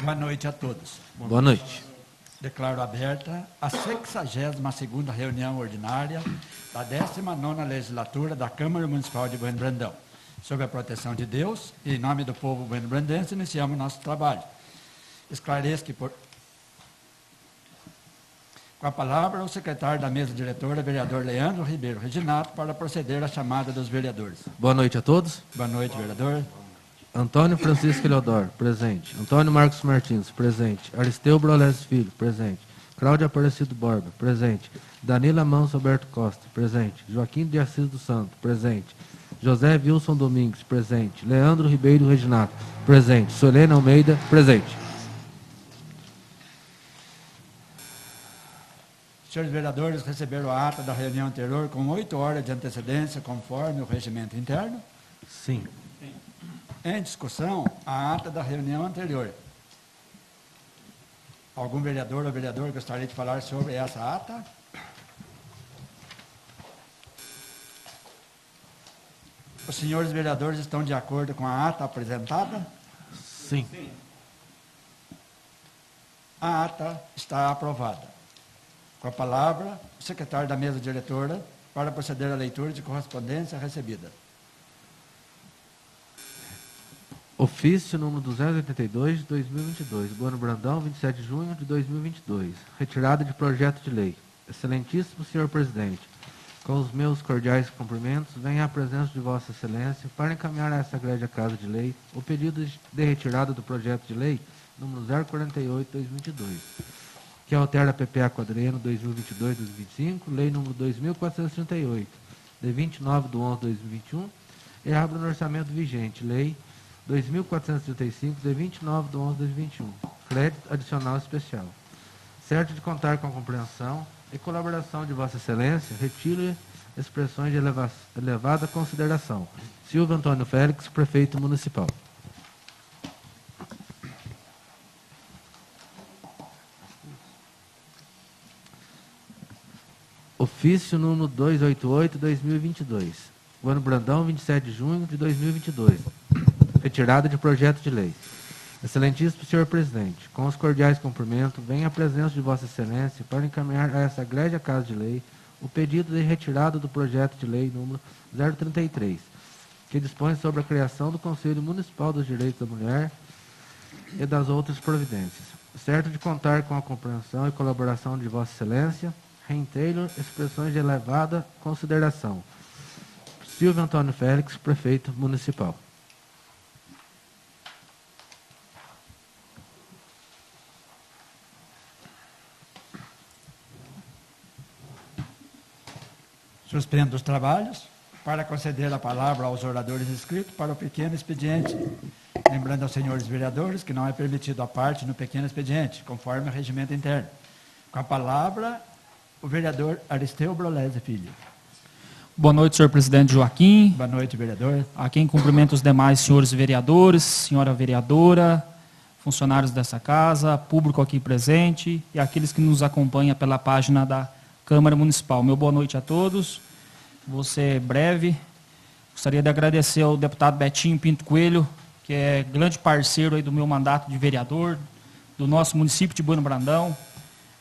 Boa noite a todos. Boa noite. Declaro aberta a 62ª reunião ordinária da 19ª legislatura da Câmara Municipal de Bueno Brandão. Sob a proteção de Deus e em nome do povo bueno-brandense, iniciamos nosso trabalho. Esclareço que com a palavra, o secretário da mesa diretora, vereador Leandro Ribeiro Reginato, para proceder à chamada dos vereadores. Boa noite a todos. Boa noite, vereador. Antônio Francisco Eleodoro, presente. Antônio Marcos Martins, presente. Aristeu Brolés Filho, presente. Cláudia Aparecido Borba, presente. Danila Manso Alberto Costa, presente. Joaquim de Assis do Santo, presente. José Wilson Domingues, presente. Leandro Ribeiro Reginato, presente. Solene Almeida, presente. Senhores vereadores, receberam a ata da reunião anterior com 8 horas de antecedência, conforme o regimento interno? Sim. Em discussão, a ata da reunião anterior. Algum vereador ou vereadora gostaria de falar sobre essa ata? Os senhores vereadores estão de acordo com a ata apresentada? Sim. A ata está aprovada. Com a palavra, o secretário da mesa diretora para proceder à leitura de correspondência recebida. Ofício número 282 de 2022, Bueno Brandão, 27 de junho de 2022. Retirada de projeto de lei. Excelentíssimo senhor presidente, com os meus cordiais cumprimentos, venho à presença de Vossa Excelência para encaminhar a essa grande Casa de Lei o pedido de retirada do projeto de lei número 048/2022, que altera a PPA Quadriênio 2022-2025, lei número 2438, de 29/11/2021, e abre no orçamento vigente, lei 2435, de 29/11/2021, crédito adicional especial. Certo de contar com a compreensão e colaboração de Vossa Excelência, retiro expressões de elevada consideração. Silvio Antônio Félix, prefeito municipal. Ofício número 288/2022, Bueno Brandão, 27 de junho de 2022. Retirada de projeto de lei. Excelentíssimo senhor presidente, com os cordiais cumprimentos, venho à presença de Vossa Excelência para encaminhar a essa egrégia Casa de Lei o pedido de retirada do projeto de lei número 033, que dispõe sobre a criação do Conselho Municipal dos Direitos da Mulher e das outras providências. Certo de contar com a compreensão e colaboração de Vossa Excelência, reitero expressões de elevada consideração. Silvio Antônio Félix, prefeito municipal. Suspendo os trabalhos para conceder a palavra aos oradores inscritos para o pequeno expediente. Lembrando aos senhores vereadores que não é permitido a parte no pequeno expediente, conforme o regimento interno. Com a palavra, o vereador Aristeu Brolés Filho. Boa noite, senhor presidente Joaquim. Boa noite, vereador. A quem cumprimento os demais senhores vereadores, senhora vereadora, funcionários dessa casa, público aqui presente e aqueles que nos acompanham pela página da Câmara Municipal. Meu boa noite a todos. Vou ser breve. Gostaria de agradecer ao deputado Betinho Pinto Coelho, que é grande parceiro aí do meu mandato de vereador, do nosso município de Bueno Brandão,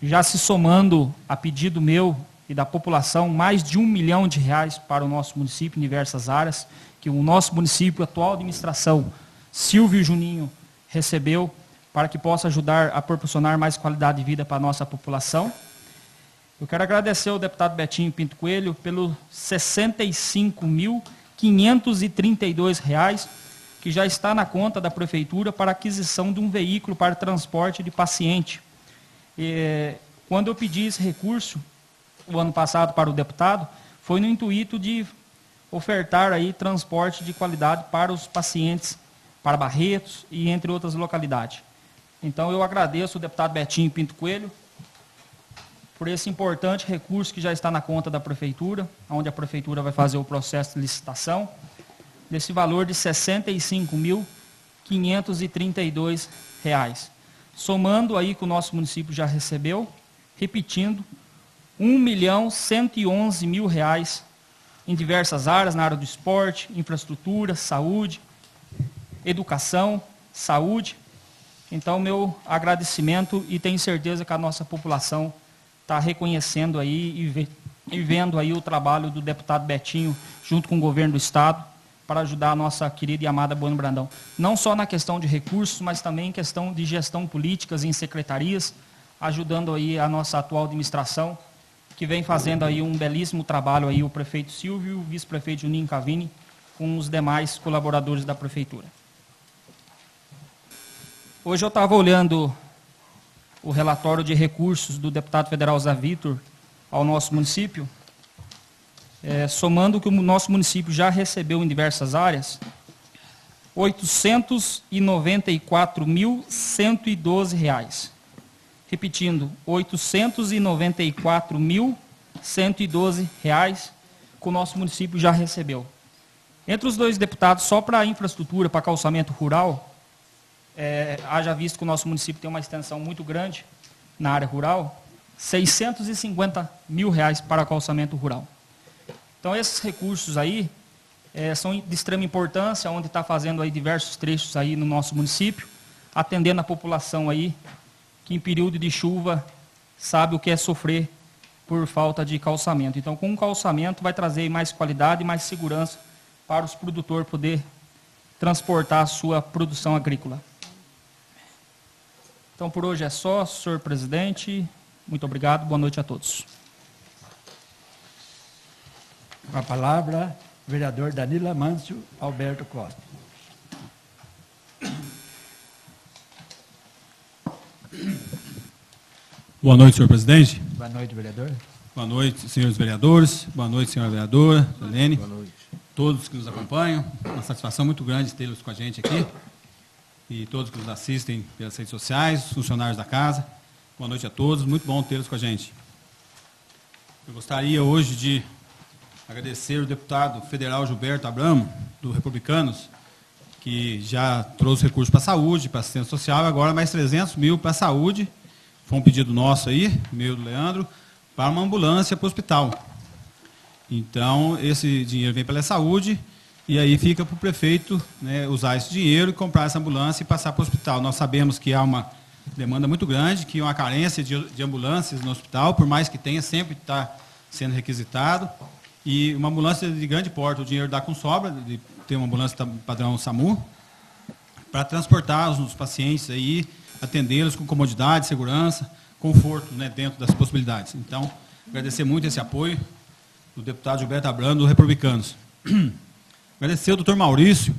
já se somando a pedido meu e da população, mais de R$1 milhão para o nosso município em diversas áreas, que o nosso município, a atual administração, Silvio e Juninho, recebeu para que possa ajudar a proporcionar mais qualidade de vida para a nossa população. Eu quero agradecer ao deputado Betinho Pinto Coelho pelos R$ 65.532 que já está na conta da prefeitura para aquisição de um veículo para transporte de paciente. Quando eu pedi esse recurso, o ano passado, para o deputado, foi no intuito de ofertar aí transporte de qualidade para os pacientes, para Barretos e entre outras localidades. Então, eu agradeço o deputado Betinho Pinto Coelho por esse importante recurso que já está na conta da prefeitura, onde a prefeitura vai fazer o processo de licitação, desse valor de R$ 65.532. Somando aí que o nosso município já recebeu, repetindo, R$ 1.111.000 em diversas áreas, na área do esporte, infraestrutura, saúde, educação, saúde, Então, meu agradecimento, e tenho certeza que a nossa população está reconhecendo aí e vendo aí o trabalho do deputado Betinho, junto com o governo do Estado, para ajudar a nossa querida e amada Bueno Brandão. Não só na questão de recursos, mas também em questão de gestão políticas em secretarias, ajudando aí a nossa atual administração, que vem fazendo aí um belíssimo trabalho aí o prefeito Silvio e o vice-prefeito Juninho Cavini, com os demais colaboradores da prefeitura. Hoje eu estava olhando o relatório de recursos do deputado federal Zé Vitor ao nosso município, somando o que o nosso município já recebeu em diversas áreas, R$ 894.112. Repetindo, R$ 894.112 que o nosso município já recebeu. Entre os dois deputados, só para a infraestrutura, para calçamento rural, haja visto que o nosso município tem uma extensão muito grande na área rural, R$ 650 mil para calçamento rural. Então, esses recursos aí são de extrema importância, onde está fazendo aí diversos trechos aí no nosso município, atendendo a população aí, que em período de chuva sabe o que é sofrer por falta de calçamento. Então, com o calçamento vai trazer mais qualidade e mais segurança para os produtores poder transportar a sua produção agrícola. Então, por hoje é só, senhor presidente. Muito obrigado, boa noite a todos. Com a palavra, o vereador Danilo Amâncio Alberto Costa. Boa noite, senhor presidente. Boa noite, vereador. Boa noite, senhores vereadores. Boa noite, senhora vereadora, Helene. Boa noite. Todos que nos acompanham. Uma satisfação muito grande tê-los com a gente aqui. E todos que nos assistem pelas redes sociais, funcionários da casa. Boa noite a todos. Muito bom tê-los com a gente. Eu gostaria hoje de agradecer o deputado federal Gilberto Abramo, do Republicanos, que já trouxe recursos para a saúde, para a assistência social, e agora mais 300 mil para a saúde. Foi um pedido nosso aí, meu do Leandro, para uma ambulância para o hospital. Então, esse dinheiro vem pela saúde, e aí fica para o prefeito, né, usar esse dinheiro e comprar essa ambulância e passar para o hospital. Nós sabemos que há uma demanda muito grande, que há uma carência de ambulâncias no hospital, por mais que tenha, sempre está sendo requisitado. E uma ambulância de grande porte, o dinheiro dá com sobra, de ter uma ambulância padrão SAMU, para transportar os pacientes aí, atendê-los com comodidade, segurança, conforto, né, dentro das possibilidades. Então, agradecer muito esse apoio do deputado Gilberto Abramo, do Republicanos. Agradecer ao doutor Maurício,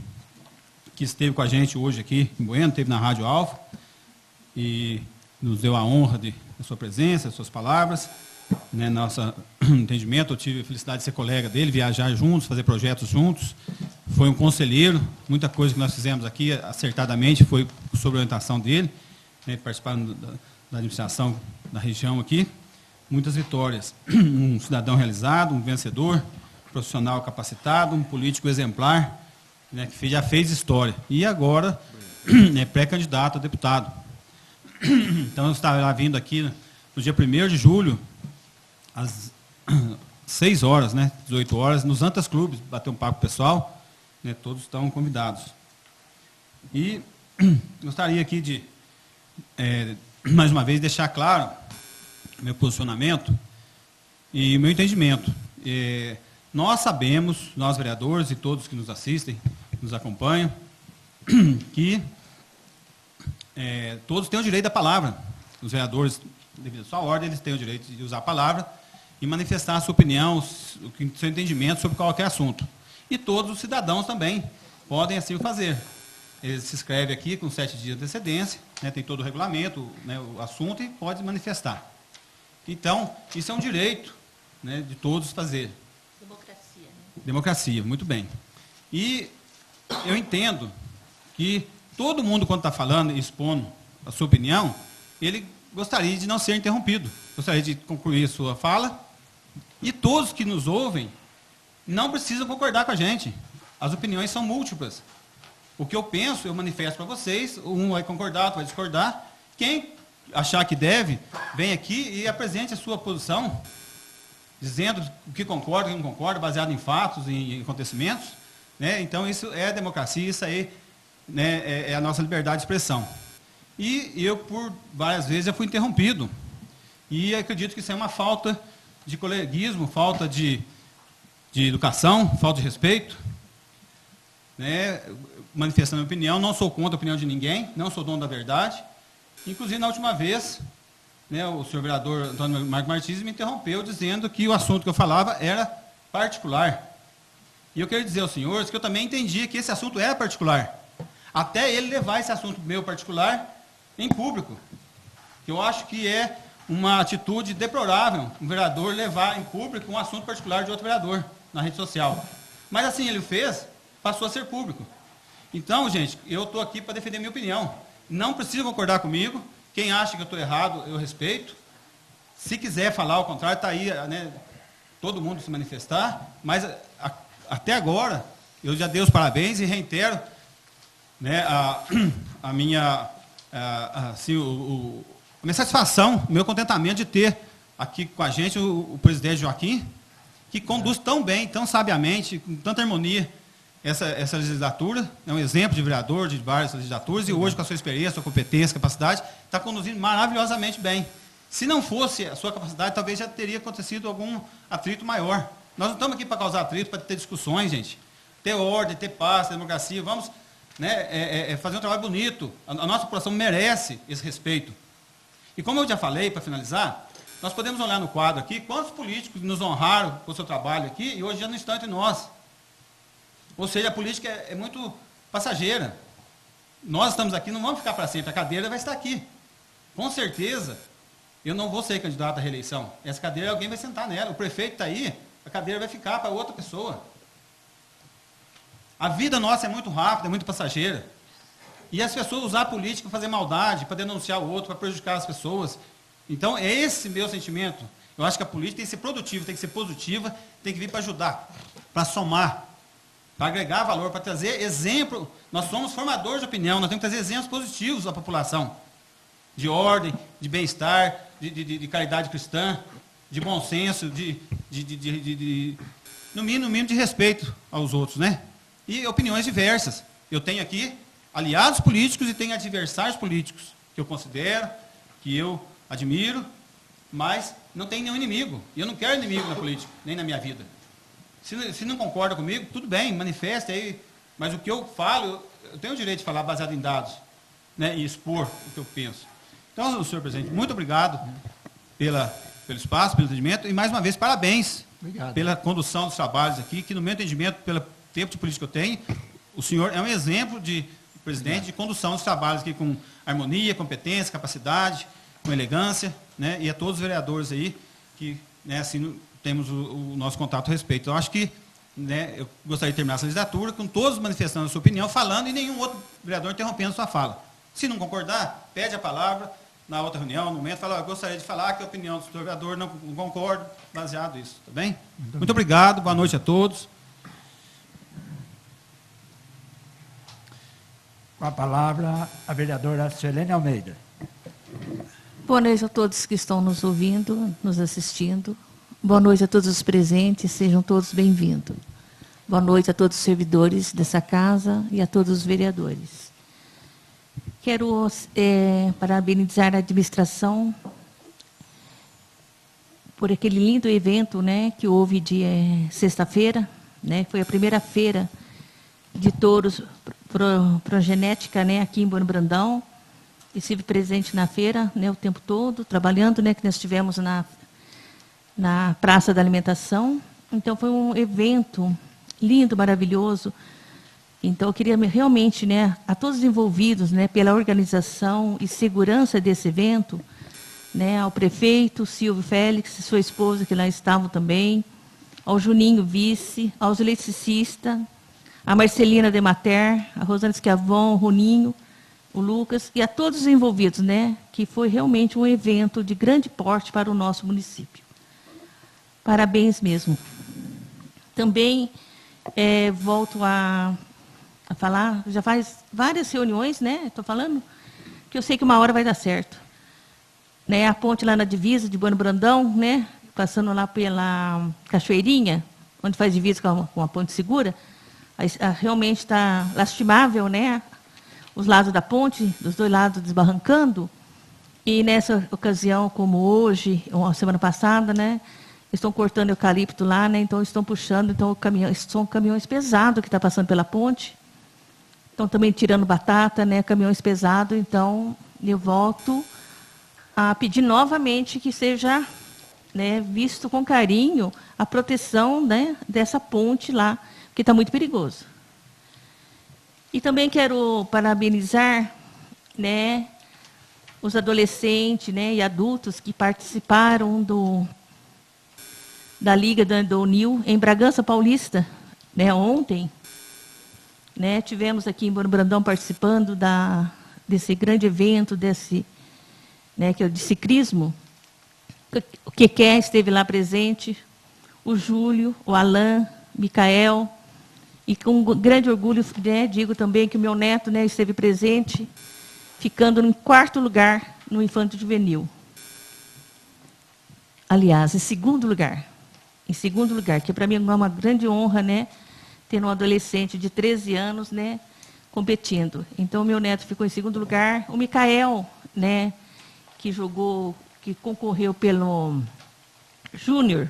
que esteve com a gente hoje aqui em Bueno, esteve na Rádio Alfa, e nos deu a honra da sua presença, das suas palavras. Né, nosso entendimento, eu tive a felicidade de ser colega dele, viajar juntos, fazer projetos juntos. Foi um conselheiro, muita coisa que nós fizemos aqui, acertadamente, foi sob a orientação dele, né, participando da administração da região aqui. Muitas vitórias. Um cidadão realizado, um vencedor, profissional capacitado, um político exemplar, né, que já fez história. E agora é pré-candidato a deputado. Então, eu estava vindo aqui no dia 1º de julho, às 6 horas, né, 18 horas, nos Antas Clubes, bater um papo pessoal, né, todos estão convidados. E gostaria aqui de, mais uma vez, deixar claro meu posicionamento e meu entendimento. Nós sabemos, nós vereadores e todos que nos assistem, nos acompanham, que todos têm o direito da palavra. Os vereadores, devido à sua ordem, eles têm o direito de usar a palavra e manifestar a sua opinião, o seu entendimento sobre qualquer assunto. E todos os cidadãos também podem assim o fazer. Eles se inscrevem aqui com 7 dias de antecedência, né, tem todo o regulamento, né, o assunto, e pode manifestar. Então, isso é um direito, né, de todos fazer. Democracia, né? Democracia, muito bem. E eu entendo que todo mundo, quando está falando e expondo a sua opinião, ele gostaria de não ser interrompido. Gostaria de concluir a sua fala. E todos que nos ouvem não precisam concordar com a gente. As opiniões são múltiplas. O que eu penso, eu manifesto para vocês. Um vai concordar, outro vai discordar. Quem achar que deve, vem aqui e apresente a sua posição, dizendo o que concorda, o que não concorda, baseado em fatos, em acontecimentos. Né? Então, isso é a democracia, isso aí, né, é a nossa liberdade de expressão. E eu, por várias vezes, já fui interrompido. E acredito que isso é uma falta de coleguismo, falta de educação, falta de respeito. Né? Manifestando a minha opinião, não sou contra a opinião de ninguém, não sou dono da verdade. Inclusive, na última vez, né, o senhor vereador Antônio Marco Martins me interrompeu dizendo que o assunto que eu falava era particular. E eu quero dizer aos senhores que eu também entendi que esse assunto era particular. Até ele levar esse assunto meu particular em público. Eu acho que é uma atitude deplorável um vereador levar em público um assunto particular de outro vereador na rede social. Mas assim ele fez, passou a ser público. Então, gente, eu estou aqui para defender minha opinião. Não precisa concordar comigo. Quem acha que eu estou errado, eu respeito. Se quiser falar ao contrário, está aí, né, todo mundo se manifestar. Mas até agora, eu já dei os parabéns e reitero, né, a minha satisfação, o meu contentamento de ter aqui com a gente o presidente Joaquim, que conduz tão bem, tão sabiamente, com tanta harmonia, essa legislatura. É um exemplo de vereador de várias legislaturas, e hoje, com a sua experiência, sua competência, capacidade, está conduzindo maravilhosamente bem. Se não fosse a sua capacidade, talvez já teria acontecido algum atrito maior. Nós não estamos aqui para causar atrito, para ter discussões, gente. Ter ordem, ter paz, ter democracia. Vamos, né, fazer um trabalho bonito. A nossa população merece esse respeito. E como eu já falei, para finalizar, nós podemos olhar no quadro aqui quantos políticos nos honraram com o seu trabalho aqui e hoje já não estão entre nós. Ou seja, a política é muito passageira. Nós estamos aqui, não vamos ficar para sempre, a cadeira vai estar aqui. Com certeza, eu não vou ser candidato à reeleição. Essa cadeira, alguém vai sentar nela. O prefeito está aí, a cadeira vai ficar para outra pessoa. A vida nossa é muito rápida, é muito passageira. E as pessoas usar a política para fazer maldade, para denunciar o outro, para prejudicar as pessoas. Então, é esse meu sentimento. Eu acho que a política tem que ser produtiva, tem que ser positiva, tem que vir para ajudar, para somar, para agregar valor, para trazer exemplo. Nós somos formadores de opinião, nós temos que trazer exemplos positivos à população. De ordem, de bem-estar, de caridade cristã, de bom senso, no mínimo de respeito aos outros, né? E opiniões diversas. Eu tenho aqui aliados políticos e tenho adversários políticos, que eu considero, que eu admiro, mas não tem nenhum inimigo. E eu não quero inimigo na política, nem na minha vida. Se não concorda comigo, tudo bem, manifeste aí. Mas o que eu falo, eu tenho o direito de falar baseado em dados, né, e expor o que eu penso. Então, senhor presidente, muito obrigado pelo espaço, pelo entendimento, e mais uma vez, parabéns pela condução dos trabalhos aqui, que no meu entendimento, pelo tempo de política que eu tenho, o senhor é um exemplo de presidente de condução dos trabalhos aqui com harmonia, competência, capacidade, com elegância, né, e a todos os vereadores aí que, né, assim, temos o nosso contato a respeito. Então, acho que, né, eu gostaria de terminar essa legislatura com todos manifestando a sua opinião, falando, e nenhum outro vereador interrompendo a sua fala. Se não concordar, pede a palavra na outra reunião, no momento, fala, eu gostaria de falar que a opinião do senhor vereador não concordo, baseado nisso, tá bem? Muito obrigado, boa noite a todos. Com a palavra, a vereadora Suelene Almeida. Boa noite a todos que estão nos ouvindo, nos assistindo. Boa noite a todos os presentes, sejam todos bem-vindos. Boa noite a todos os servidores dessa casa e a todos os vereadores. Quero parabenizar a administração por aquele lindo evento, né, que houve de sexta-feira, né, foi a primeira feira de touros progenética, né, aqui em Bueno Brandão. Estive presente na feira, né, o tempo todo, trabalhando, né, que nós estivemos na Praça da Alimentação. Então, foi um evento lindo, maravilhoso. Então, eu queria realmente, né, a todos os envolvidos, né, pela organização e segurança desse evento, né, ao prefeito Silvio Félix, sua esposa, que lá estavam também, ao Juninho, vice, aos eletricistas, a Marcelina Demater, a Rosana Schiavon, o Roninho, o Lucas, e a todos os envolvidos, né, que foi realmente um evento de grande porte para o nosso município. Parabéns mesmo. Também volto a falar, já faz várias reuniões, né, estou falando, que eu sei que uma hora vai dar certo. Né, a ponte lá na divisa de Bueno Brandão, né, passando lá pela Cachoeirinha, onde faz divisa com a Ponte Segura, realmente está lastimável, né, os lados da ponte, dos dois lados desbarrancando. E nessa ocasião, como hoje, ou a semana passada, né, estão cortando eucalipto lá, né, então estão puxando, então são caminhões pesados que estão passando pela ponte. Estão também tirando batata, né, caminhões pesados. Então, eu volto a pedir novamente que seja, né, visto com carinho a proteção, né, dessa ponte lá, que está muito perigoso. E também quero parabenizar, né, os adolescentes, né, e adultos que participaram da Liga do Unil em Bragança Paulista, né, ontem. Né, tivemos aqui em Bueno Brandão participando desse grande evento, né, que é o de ciclismo. O Keké esteve lá presente, o Júlio, o Alain, Micael, e com grande orgulho, né, digo também que o meu neto, né, esteve presente, ficando em 4º lugar no Infanto Juvenil. Aliás, em segundo lugar, que para mim é uma grande honra, né, ter um adolescente de 13 anos, né, competindo. Então, o meu neto ficou em 2º lugar. O Micael, né, que concorreu pelo Júnior,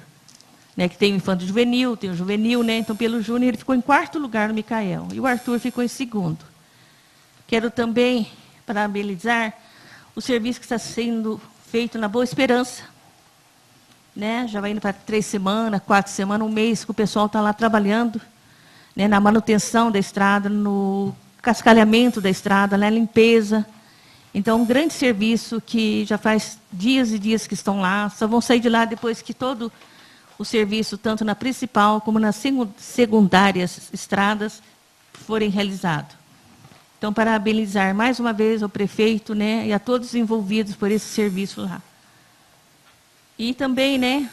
né, que tem o Infanto Juvenil, tem o Juvenil, né, então pelo Júnior ele ficou em 4º lugar no Micael. E o Arthur ficou em 2º. Quero também parabenizar o serviço que está sendo feito na Boa Esperança. Né, já vai indo para 3 semanas, 4 semanas, um mês que o pessoal está lá trabalhando, né, na manutenção da estrada, no cascalhamento da estrada, na limpeza. Então, um grande serviço que já faz dias e dias que estão lá, só vão sair de lá depois que todo o serviço, tanto na principal como nas secundárias estradas, forem realizados. Então, parabenizar mais uma vez ao prefeito, né, e a todos os envolvidos por esse serviço lá. E também, né,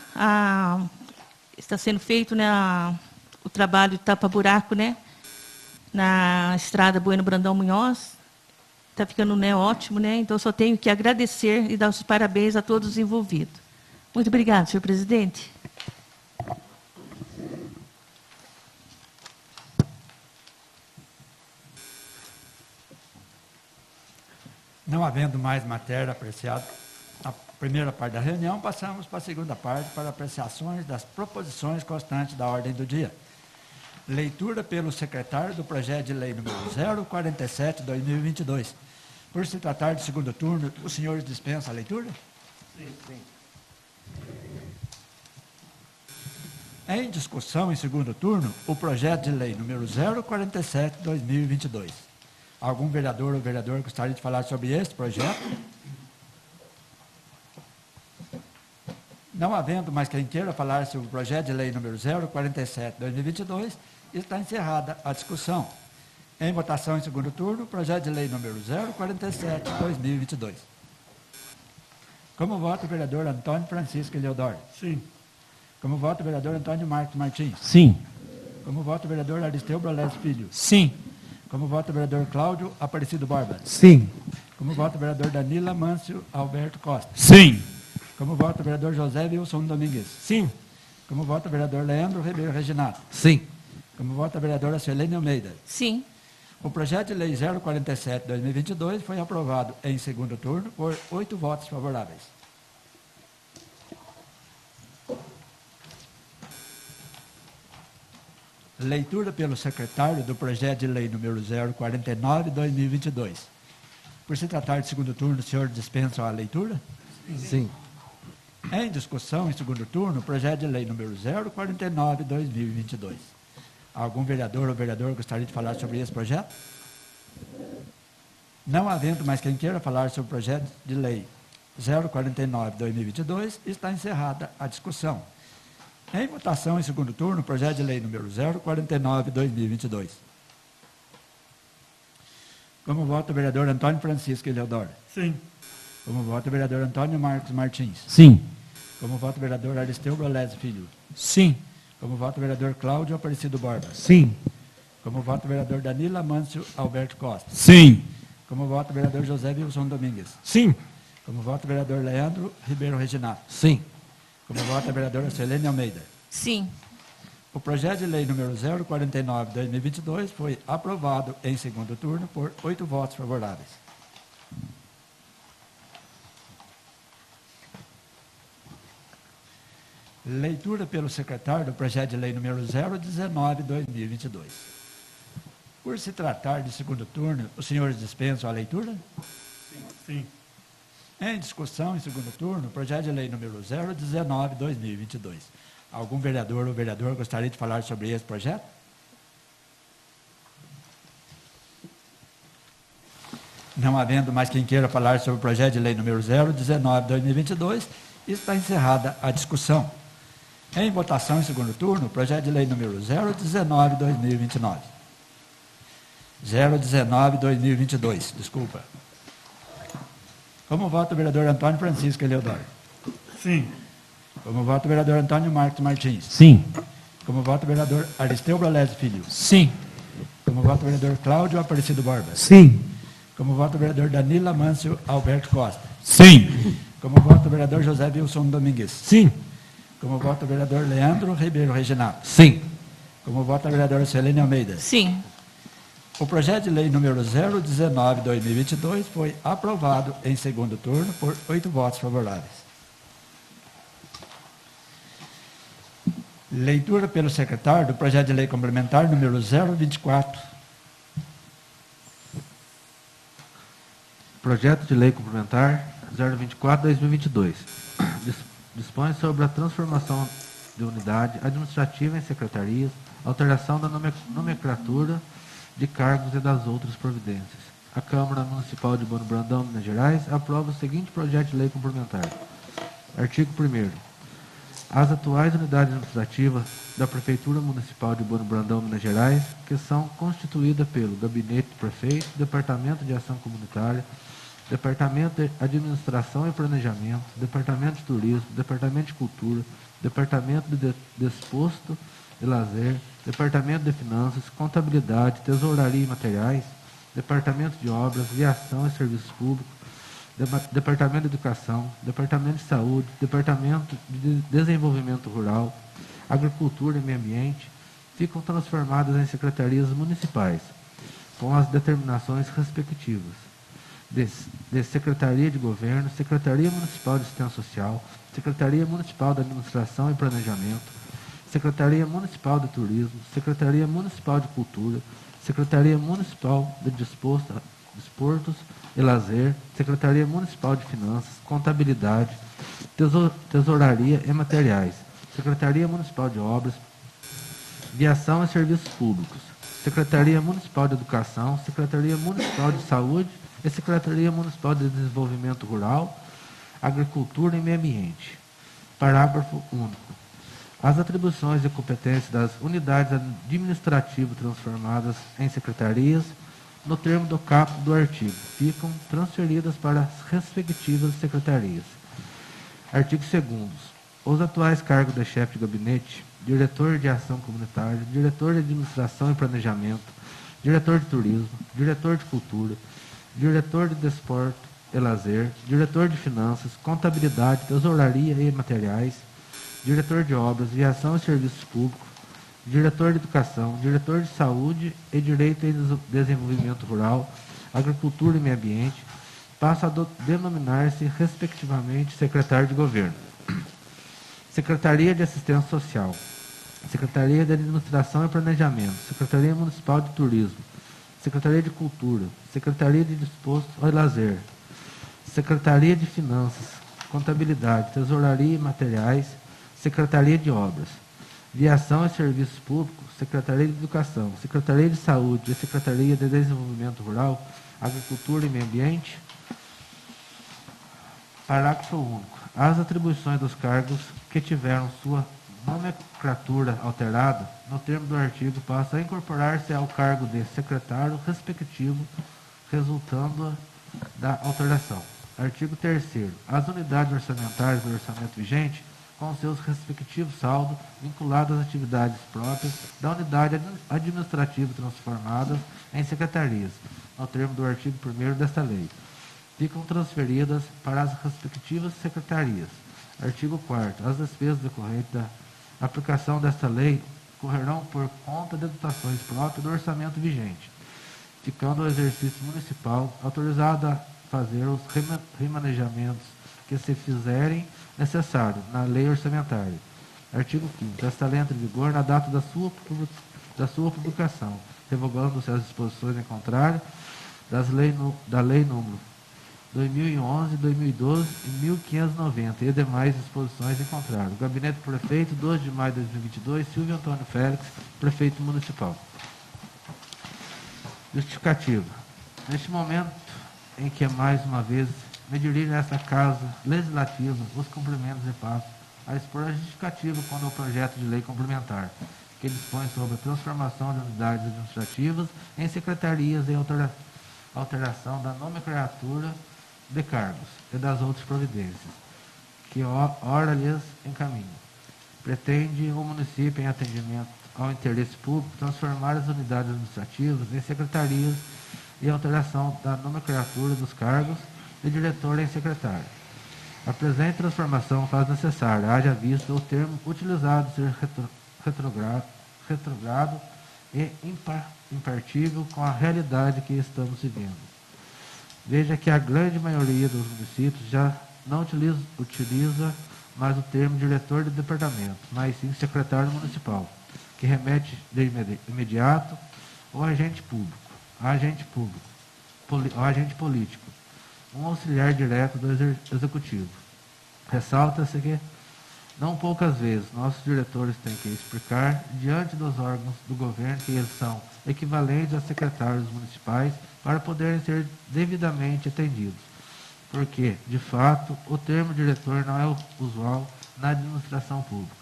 está sendo feito, né, o trabalho de tapa-buraco, né, na estrada Bueno Brandão Munhoz. Está ficando, né, ótimo, né? Então, só tenho que agradecer e dar os parabéns a todos os envolvidos. Muito obrigada, senhor presidente. Não havendo mais matéria apreciada, a primeira parte da reunião, passamos para a segunda parte, para apreciações das proposições constantes da ordem do dia. Leitura pelo secretário do projeto de lei número 047/2022. Por se tratar de segundo turno, os senhores dispensam a leitura? Sim, sim. Em discussão em segundo turno, o projeto de lei número 047/2022. Algum vereador ou vereadora gostaria de falar sobre este projeto? Não havendo mais quem queira falar sobre o projeto de lei número 047/2022, está encerrada a discussão. Em votação em segundo turno, o projeto de lei número 047/2022. Como vota o vereador Antônio Francisco Eleodoro? Sim. Como vota o vereador Antônio Marcos Martins? Sim. Como vota o vereador Aristeu Brolés Filho? Sim. Como vota o vereador Cláudio Aparecido Borba? Sim. Como vota o vereador Danila Mâncio Alberto Costa? Sim. Como vota o vereador José Wilson Domingues? Sim. Como vota o vereador Leandro Ribeiro Reginato? Sim. Como vota a vereadora Suelene Almeida? Sim. O projeto de lei 047/2022 foi aprovado em segundo turno por 8 votos favoráveis. Leitura pelo secretário do projeto de lei número 049/2022. Por se tratar de segundo turno, o senhor dispensa a leitura? Sim. Em discussão, em segundo turno, o projeto de lei número 049/2022. Algum vereador ou vereadora gostaria de falar sobre esse projeto? Não havendo mais quem queira falar sobre o projeto de lei 049/2022, está encerrada a discussão. Em votação, em segundo turno, o projeto de lei número 049/2022. Como vota o vereador Antônio Francisco Eleodoro? Sim. Como vota o vereador Antônio Marcos Martins? Sim. Como vota o vereador Aristeu Brolés Filho? Sim. Como vota o vereador Cláudio Aparecido Borba? Sim. Como vota o vereador Danila Mâncio Alberto Costa? Sim. Como vota o vereador José Wilson Domingues? Sim. Como vota o vereador Leandro Ribeiro Reginato? Sim. Como vota a vereadora Suelene Almeida? Sim. O projeto de lei número 049/2022 foi aprovado em segundo turno por 8 votos favoráveis. Leitura pelo secretário do projeto de lei número 019/2022. Por se tratar de segundo turno, os senhores dispensam a leitura? Sim. Em discussão, em segundo turno, o projeto de lei número 019/2022. Algum vereador ou vereadora gostaria de falar sobre esse projeto? Não havendo mais quem queira falar sobre o projeto de lei número 019/2022, está encerrada a discussão. Em votação em segundo turno, o projeto de lei número 019/2029. 019/2022, desculpa. Como vota o vereador Antônio Francisco Eleodoro? Sim. Como vota o vereador Antônio Marcos Martins? Sim. Como vota o vereador Aristeu Brolese Filho? Sim. Como vota o vereador Cláudio Aparecido Borba? Sim. Como vota o vereador Danila Mâncio Alberto Costa? Sim. Como vota o vereador José Wilson Domingues? Sim. Como vota o vereador Leandro Ribeiro Reginaldo? Sim. Como vota a vereadora Celene Almeida? Sim. O projeto de lei número 019/2022 foi aprovado em segundo turno por 8 votos favoráveis. Leitura pelo secretário do projeto de lei complementar número 024. Projeto de lei complementar 024/2022. Dispõe sobre a transformação de unidade administrativa em secretarias, alteração da nomenclatura de cargos e das outras providências. A Câmara Municipal de Bano Brandão, Minas Gerais, aprova o seguinte projeto de lei complementar. Artigo 1º. As atuais unidades administrativas da Prefeitura Municipal de Bano Brandão, Minas Gerais, que são constituídas pelo Gabinete do Prefeito, Departamento de Ação Comunitária, Departamento de Administração e Planejamento, Departamento de Turismo, Departamento de Cultura, Departamento de Desporto e Lazer, Departamento de Finanças, Contabilidade, Tesouraria e Materiais, Departamento de Obras, Viação e Serviços Públicos, Departamento de Educação, Departamento de Saúde, Departamento de Desenvolvimento Rural, Agricultura e Meio Ambiente, ficam transformadas em secretarias municipais, com as determinações respectivas de Secretaria de Governo, Secretaria Municipal de Assistência Social, Secretaria Municipal de Administração e Planejamento, Secretaria Municipal de Turismo, Secretaria Municipal de Cultura, Secretaria Municipal de Desportos e Lazer, Secretaria Municipal de Finanças, Contabilidade, Tesouraria e Materiais, Secretaria Municipal de Obras, Viação e Serviços Públicos, Secretaria Municipal de Educação, Secretaria Municipal de Saúde e Secretaria Municipal de Desenvolvimento Rural, Agricultura e Meio Ambiente. Parágrafo único. As atribuições e competências das unidades administrativas transformadas em secretarias, no termo do caput do artigo, ficam transferidas para as respectivas secretarias. Artigo 2º. Os atuais cargos de chefe de gabinete, diretor de ação comunitária, diretor de administração e planejamento, diretor de turismo, diretor de cultura, diretor de desporto e lazer, diretor de finanças, contabilidade, tesouraria e materiais, diretor de obras, viação e serviços públicos, diretor de educação, diretor de saúde e direito e desenvolvimento rural, agricultura e meio ambiente, passa a denominar-se, respectivamente, secretário de governo. Secretaria de Assistência Social, Secretaria de Administração e Planejamento, Secretaria Municipal de Turismo, Secretaria de Cultura, Secretaria de Desporto e Lazer, Secretaria de Finanças, Contabilidade, Tesouraria e Materiais, Secretaria de Obras, Viação e Serviços Públicos, Secretaria de Educação, Secretaria de Saúde e Secretaria de Desenvolvimento Rural, Agricultura e Meio Ambiente. Parágrafo único. As atribuições dos cargos que tiveram sua nomenclatura alterada, no termo do artigo, passam a incorporar-se ao cargo de secretário respectivo, resultando da alteração. Artigo 3º. As unidades orçamentárias do orçamento vigente, com seus respectivos saldos, vinculados às atividades próprias da unidade administrativa transformadas em secretarias, no termo do artigo 1º desta lei, ficam transferidas para as respectivas secretarias. Artigo 4º. As despesas decorrentes da aplicação desta lei correrão por conta de dotações próprias do orçamento vigente, ficando o exercício municipal autorizado a fazer os remanejamentos que se fizerem necessários na lei orçamentária. Artigo 5º. Esta lei entra em vigor na data da sua publicação, revogando-se as disposições em contrário da lei número 2011, 2012 e 1590 e demais disposições em contrário. Gabinete do Prefeito, 2 de maio de 2022, Silvio Antônio Félix, Prefeito Municipal. Justificativa. Neste momento em que, mais uma vez, me dirijo a essa Casa Legislativa, os cumprimentos e passo a expor a justificativa quando o projeto de lei complementar, que dispõe sobre a transformação de unidades administrativas em secretarias e alteração da nomenclatura de cargos e das outras providências, que ora lhes encaminho. Pretende o município, em atendimento ao interesse público, transformar as unidades administrativas em secretarias e alteração da nomenclatura dos cargos de diretor em secretário. A presente transformação faz necessária, haja visto o termo utilizado ser retrogrado e impartível com a realidade que estamos vivendo. Veja que a grande maioria dos municípios já não utiliza mais o termo diretor de departamento, mas sim secretário municipal, que remete de imediato ao agente político, um auxiliar direto do executivo. Ressalta-se que, não poucas vezes, nossos diretores têm que explicar, diante dos órgãos do governo, que eles são equivalentes a secretários municipais para poderem ser devidamente atendidos. Porque, de fato, o termo diretor não é usual na administração pública.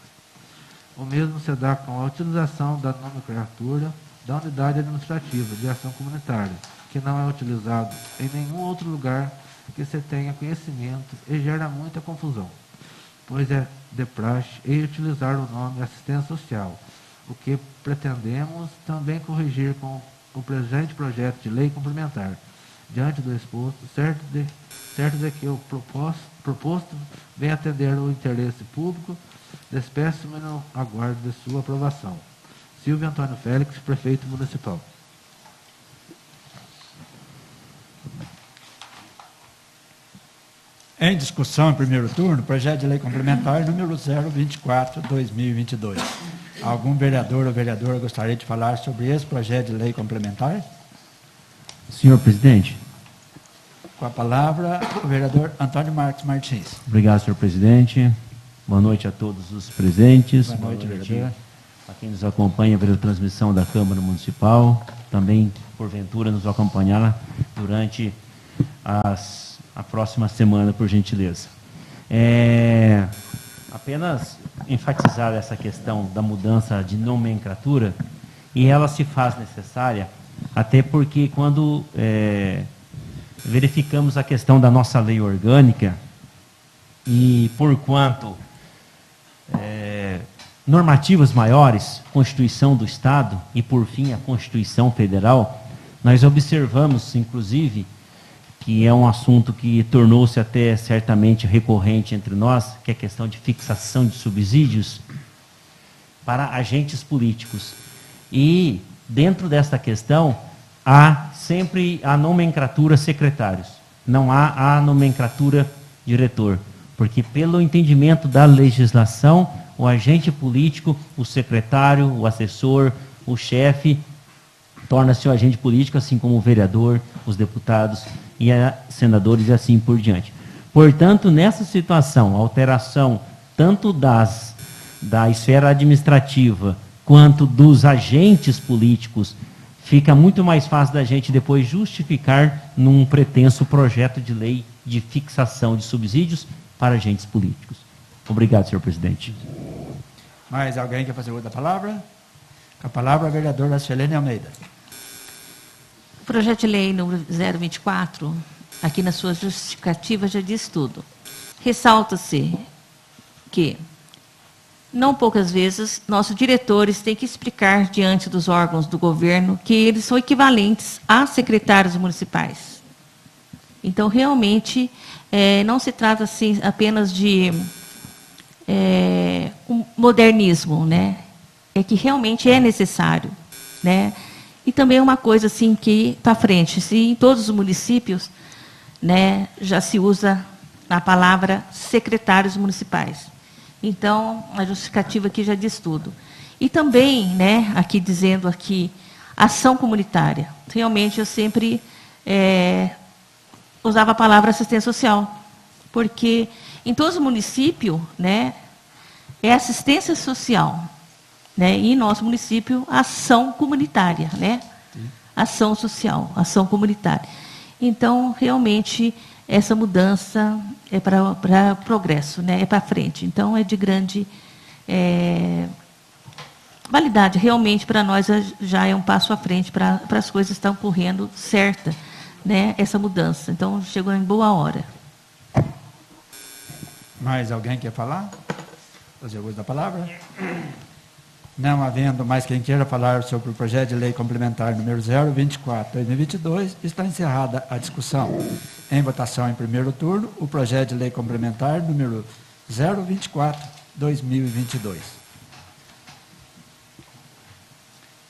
O mesmo se dá com a utilização da nomenclatura da unidade administrativa de ação comunitária, que não é utilizado em nenhum outro lugar que se tenha conhecimento e gera muita confusão, pois é de praxe em utilizar o nome assistência social, o que pretendemos também corrigir com o presente projeto de lei complementar. Diante do exposto, certo de que o proposto vem atender o interesse público, despeço-me no aguardo de sua aprovação. Silvio Antônio Félix, Prefeito Municipal. Em discussão em primeiro turno, projeto de lei complementar número 024/2022. Algum vereador ou vereadora gostaria de falar sobre esse projeto de lei complementar? Senhor presidente. Com a palavra, o vereador Antônio Marcos Martins. Obrigado, senhor presidente. Boa noite a todos os presentes. Boa noite, vereador. A quem nos acompanha pela transmissão da Câmara Municipal, também, porventura, nos acompanhar durante a próxima semana, por gentileza. Apenas enfatizar essa questão da mudança de nomenclatura, e ela se faz necessária, até porque quando verificamos a questão da nossa lei orgânica, e por quanto normativas maiores, Constituição do Estado e, por fim, a Constituição Federal, nós observamos, inclusive, que é um assunto que tornou-se até certamente recorrente entre nós, que é a questão de fixação de subsídios para agentes políticos. E, dentro desta questão, há sempre a nomenclatura secretários, não há a nomenclatura diretor, porque, pelo entendimento da legislação, o agente político, o secretário, o assessor, o chefe, torna-se o agente político, assim como o vereador, os deputados e senadores e assim por diante. Portanto, nessa situação, a alteração tanto da esfera administrativa quanto dos agentes políticos, fica muito mais fácil da gente depois justificar num pretenso projeto de lei de fixação de subsídios para agentes políticos. Obrigado, senhor presidente. Mais alguém quer fazer uso da palavra? Com a palavra, a vereadora Selene Almeida. O projeto de lei número 024, aqui na sua justificativa, já diz tudo. Ressalta-se que, não poucas vezes, nossos diretores têm que explicar diante dos órgãos do governo que eles são equivalentes a secretários municipais. Então, realmente, não se trata assim, apenas de um modernismo, né? é que realmente é necessário, né? E também uma coisa assim que para frente, se em todos os municípios, né, já se usa a palavra secretários municipais. Então, a justificativa aqui já diz tudo. E também, né, aqui dizendo aqui, ação comunitária. Realmente eu sempre usava a palavra assistência social, porque em todos os municípios, né, é assistência social, né, e em nosso município, ação comunitária, né, ação social, ação comunitária. Então, realmente, essa mudança é para progresso, né, é para frente. Então, é de grande validade. Realmente, para nós, já é um passo à frente para as coisas estão correndo certa, né, essa mudança. Então, chegou em boa hora. Mais alguém quer falar? Fazer uso da palavra? Não havendo mais quem queira falar sobre o projeto de lei complementar número 024/2022, está encerrada a discussão. Em votação em primeiro turno, o projeto de lei complementar número 024/2022.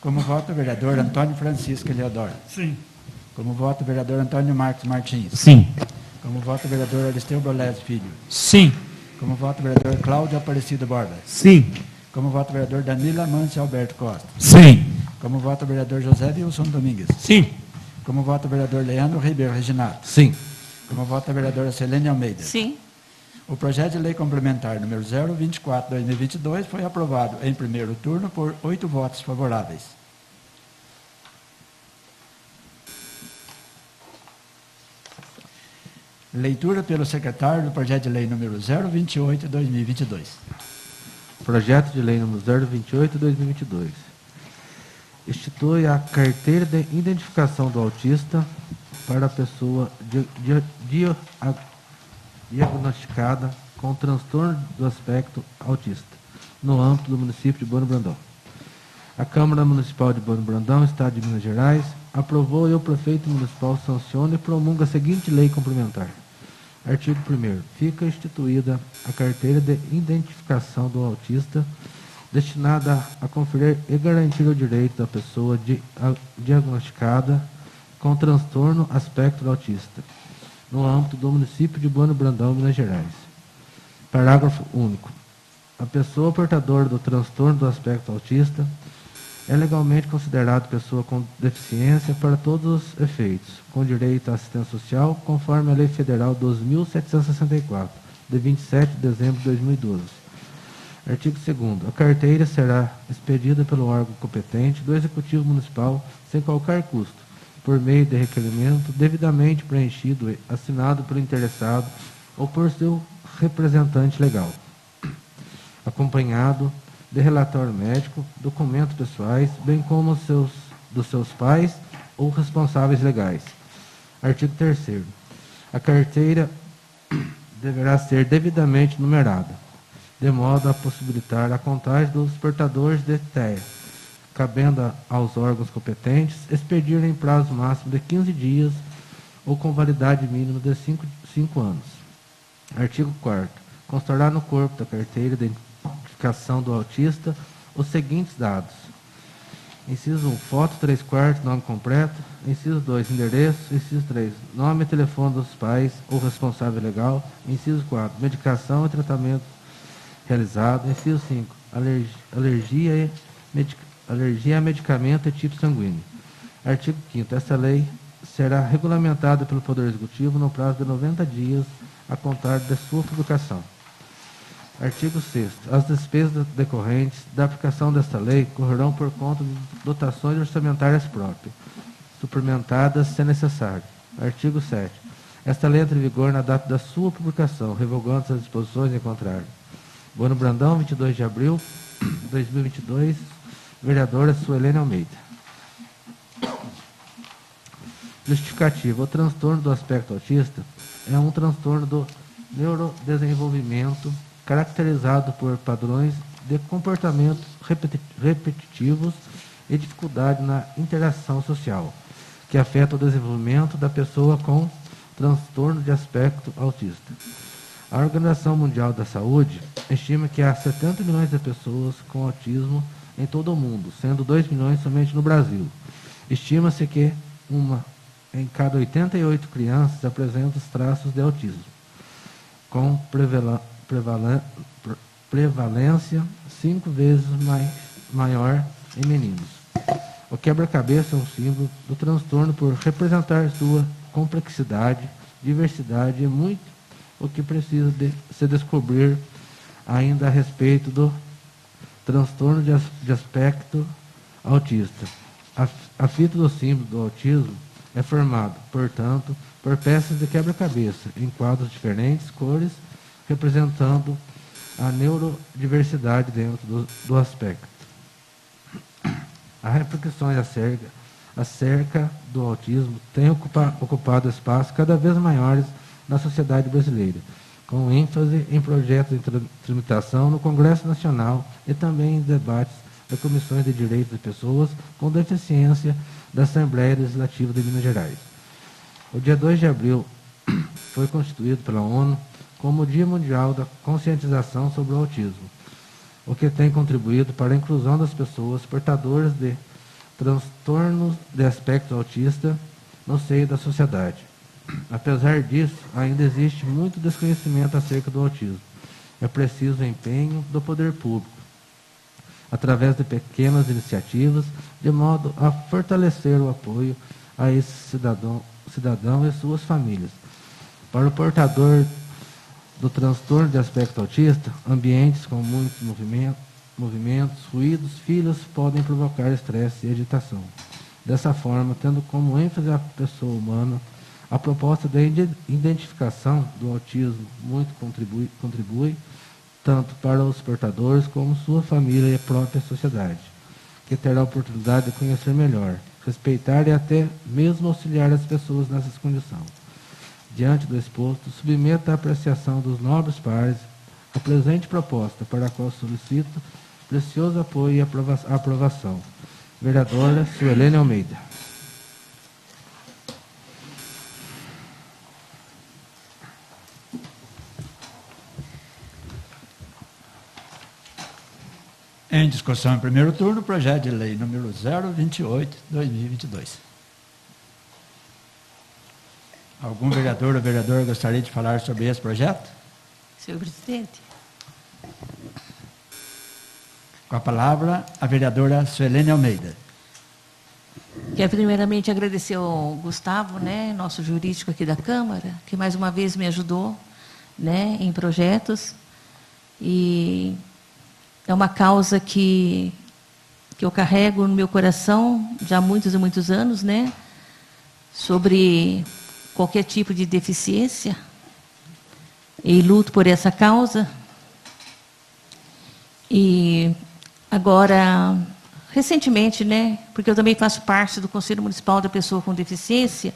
Como voto, o vereador Antônio Francisco Eleodoro. Sim. Como voto, o vereador Antônio Marcos Martins. Sim. Como voto, o vereador Aristeu Brolés Filho. Sim. Como voto, o vereador Cláudio Aparecido Borba. Sim. Como voto, o vereador Danila Mâncio Alberto Costa. Sim. Como voto, o vereador José Wilson Domingues. Sim. Como voto, o vereador Leandro Ribeiro Reginato. Sim. Como voto, a vereadora Selene Almeida. Sim. O projeto de lei complementar número 024/2022 foi aprovado em primeiro turno por 8 votos favoráveis. Leitura pelo secretário do projeto de lei número 028/2022. Projeto de lei número 028/2022. Institui a carteira de identificação do autista para a pessoa diagnosticada com transtorno do aspecto autista, no âmbito do município de Bueno Brandão. A Câmara Municipal de Bueno Brandão, Estado de Minas Gerais, aprovou e o prefeito municipal sanciona e promulga a seguinte lei complementar. Artigo 1º. Fica instituída a carteira de identificação do autista, destinada a conferir e garantir o direito da pessoa diagnosticada com transtorno aspecto autista, no âmbito do município de Bueno Brandão, Minas Gerais. Parágrafo único. A pessoa portadora do transtorno do aspecto autista é legalmente considerada pessoa com deficiência para todos os efeitos, com direito à assistência social, conforme a Lei Federal 12.764, de 27 de dezembro de 2012. Artigo 2º. A carteira será expedida pelo órgão competente do Executivo Municipal sem qualquer custo, por meio de requerimento devidamente preenchido e assinado pelo interessado ou por seu representante legal, acompanhado de relatório médico, documentos pessoais, bem como dos seus pais ou responsáveis legais. Artigo 3º. A carteira deverá ser devidamente numerada, de modo a possibilitar a contagem dos portadores de TEA, cabendo aos órgãos competentes expedir em prazo máximo de 15 dias ou com validade mínima de 5 anos. Artigo 4º. Constará no corpo da carteira de identificação do autista os seguintes dados. Inciso 1, foto 3/4, nome completo. Inciso 2, endereço. Inciso 3, nome e telefone dos pais ou responsável legal. Inciso 4, medicação e tratamento realizado. Inciso 5, alergia a medicamento e tipo sanguíneo. Artigo 5º. Esta lei será regulamentada pelo Poder Executivo no prazo de 90 dias a contar de sua publicação. Artigo 6º. As despesas decorrentes da aplicação desta lei correrão por conta de dotações orçamentárias próprias, suplementadas se necessário. Artigo 7º. Esta lei entra em vigor na data da sua publicação, revogando as disposições em contrário. Bueno Brandão, 22 de abril de 2022. Vereadora Suelene Almeida. Justificativa. O transtorno do aspecto autista é um transtorno do neurodesenvolvimento caracterizado por padrões de comportamento repetitivos e dificuldade na interação social, que afeta o desenvolvimento da pessoa com transtorno de aspecto autista. A Organização Mundial da Saúde estima que há 70 milhões de pessoas com autismo em todo o mundo, sendo 2 milhões somente no Brasil. Estima-se que uma em cada 88 crianças apresenta os traços de autismo, com prevalência 5 vezes maior em meninos. O quebra-cabeça é um símbolo do transtorno por representar sua complexidade, diversidade e muito o que precisa se descobrir ainda a respeito do transtorno de aspecto autista. A fita do símbolo do autismo é formado, portanto, por peças de quebra-cabeça em quadros diferentes, cores, representando a neurodiversidade dentro do aspecto. As reflexões acerca do autismo têm ocupado espaços cada vez maiores na sociedade brasileira, com ênfase em projetos de tramitação no Congresso Nacional e também em debates das Comissões de Direitos de Pessoas com Deficiência da Assembleia Legislativa de Minas Gerais. O dia 2 de abril foi constituído pela ONU como o Dia Mundial da Conscientização sobre o Autismo, o que tem contribuído para a inclusão das pessoas portadoras de transtornos de aspecto autista no seio da sociedade. Apesar disso, ainda existe muito desconhecimento acerca do autismo. É preciso o empenho do poder público, através de pequenas iniciativas, de modo a fortalecer o apoio a esse cidadão e suas famílias. Para o portador do transtorno de aspecto autista, ambientes com muitos movimentos, ruídos, filas podem provocar estresse e agitação. Dessa forma, tendo como ênfase a pessoa humana, a proposta da identificação do autismo muito contribui tanto para os portadores como sua família e a própria sociedade, que terá a oportunidade de conhecer melhor, respeitar e até mesmo auxiliar as pessoas nessas condições. Diante do exposto, submeto à apreciação dos nobres pares a presente proposta, para a qual solicito precioso apoio e aprovação. Vereadora Suelene Almeida. Em discussão em primeiro turno, projeto de lei número 028/2022. Algum vereador ou vereadora gostaria de falar sobre esse projeto? Senhor presidente. Com a palavra, a vereadora Suelene Almeida. Quero primeiramente agradecer ao Gustavo, né, nosso jurídico aqui da Câmara, que mais uma vez me ajudou, né, em projetos. E é uma causa que eu carrego no meu coração já há muitos e muitos anos, né, sobre qualquer tipo de deficiência, e luto por essa causa. E agora, recentemente, né, porque eu também faço parte do Conselho Municipal da Pessoa com Deficiência,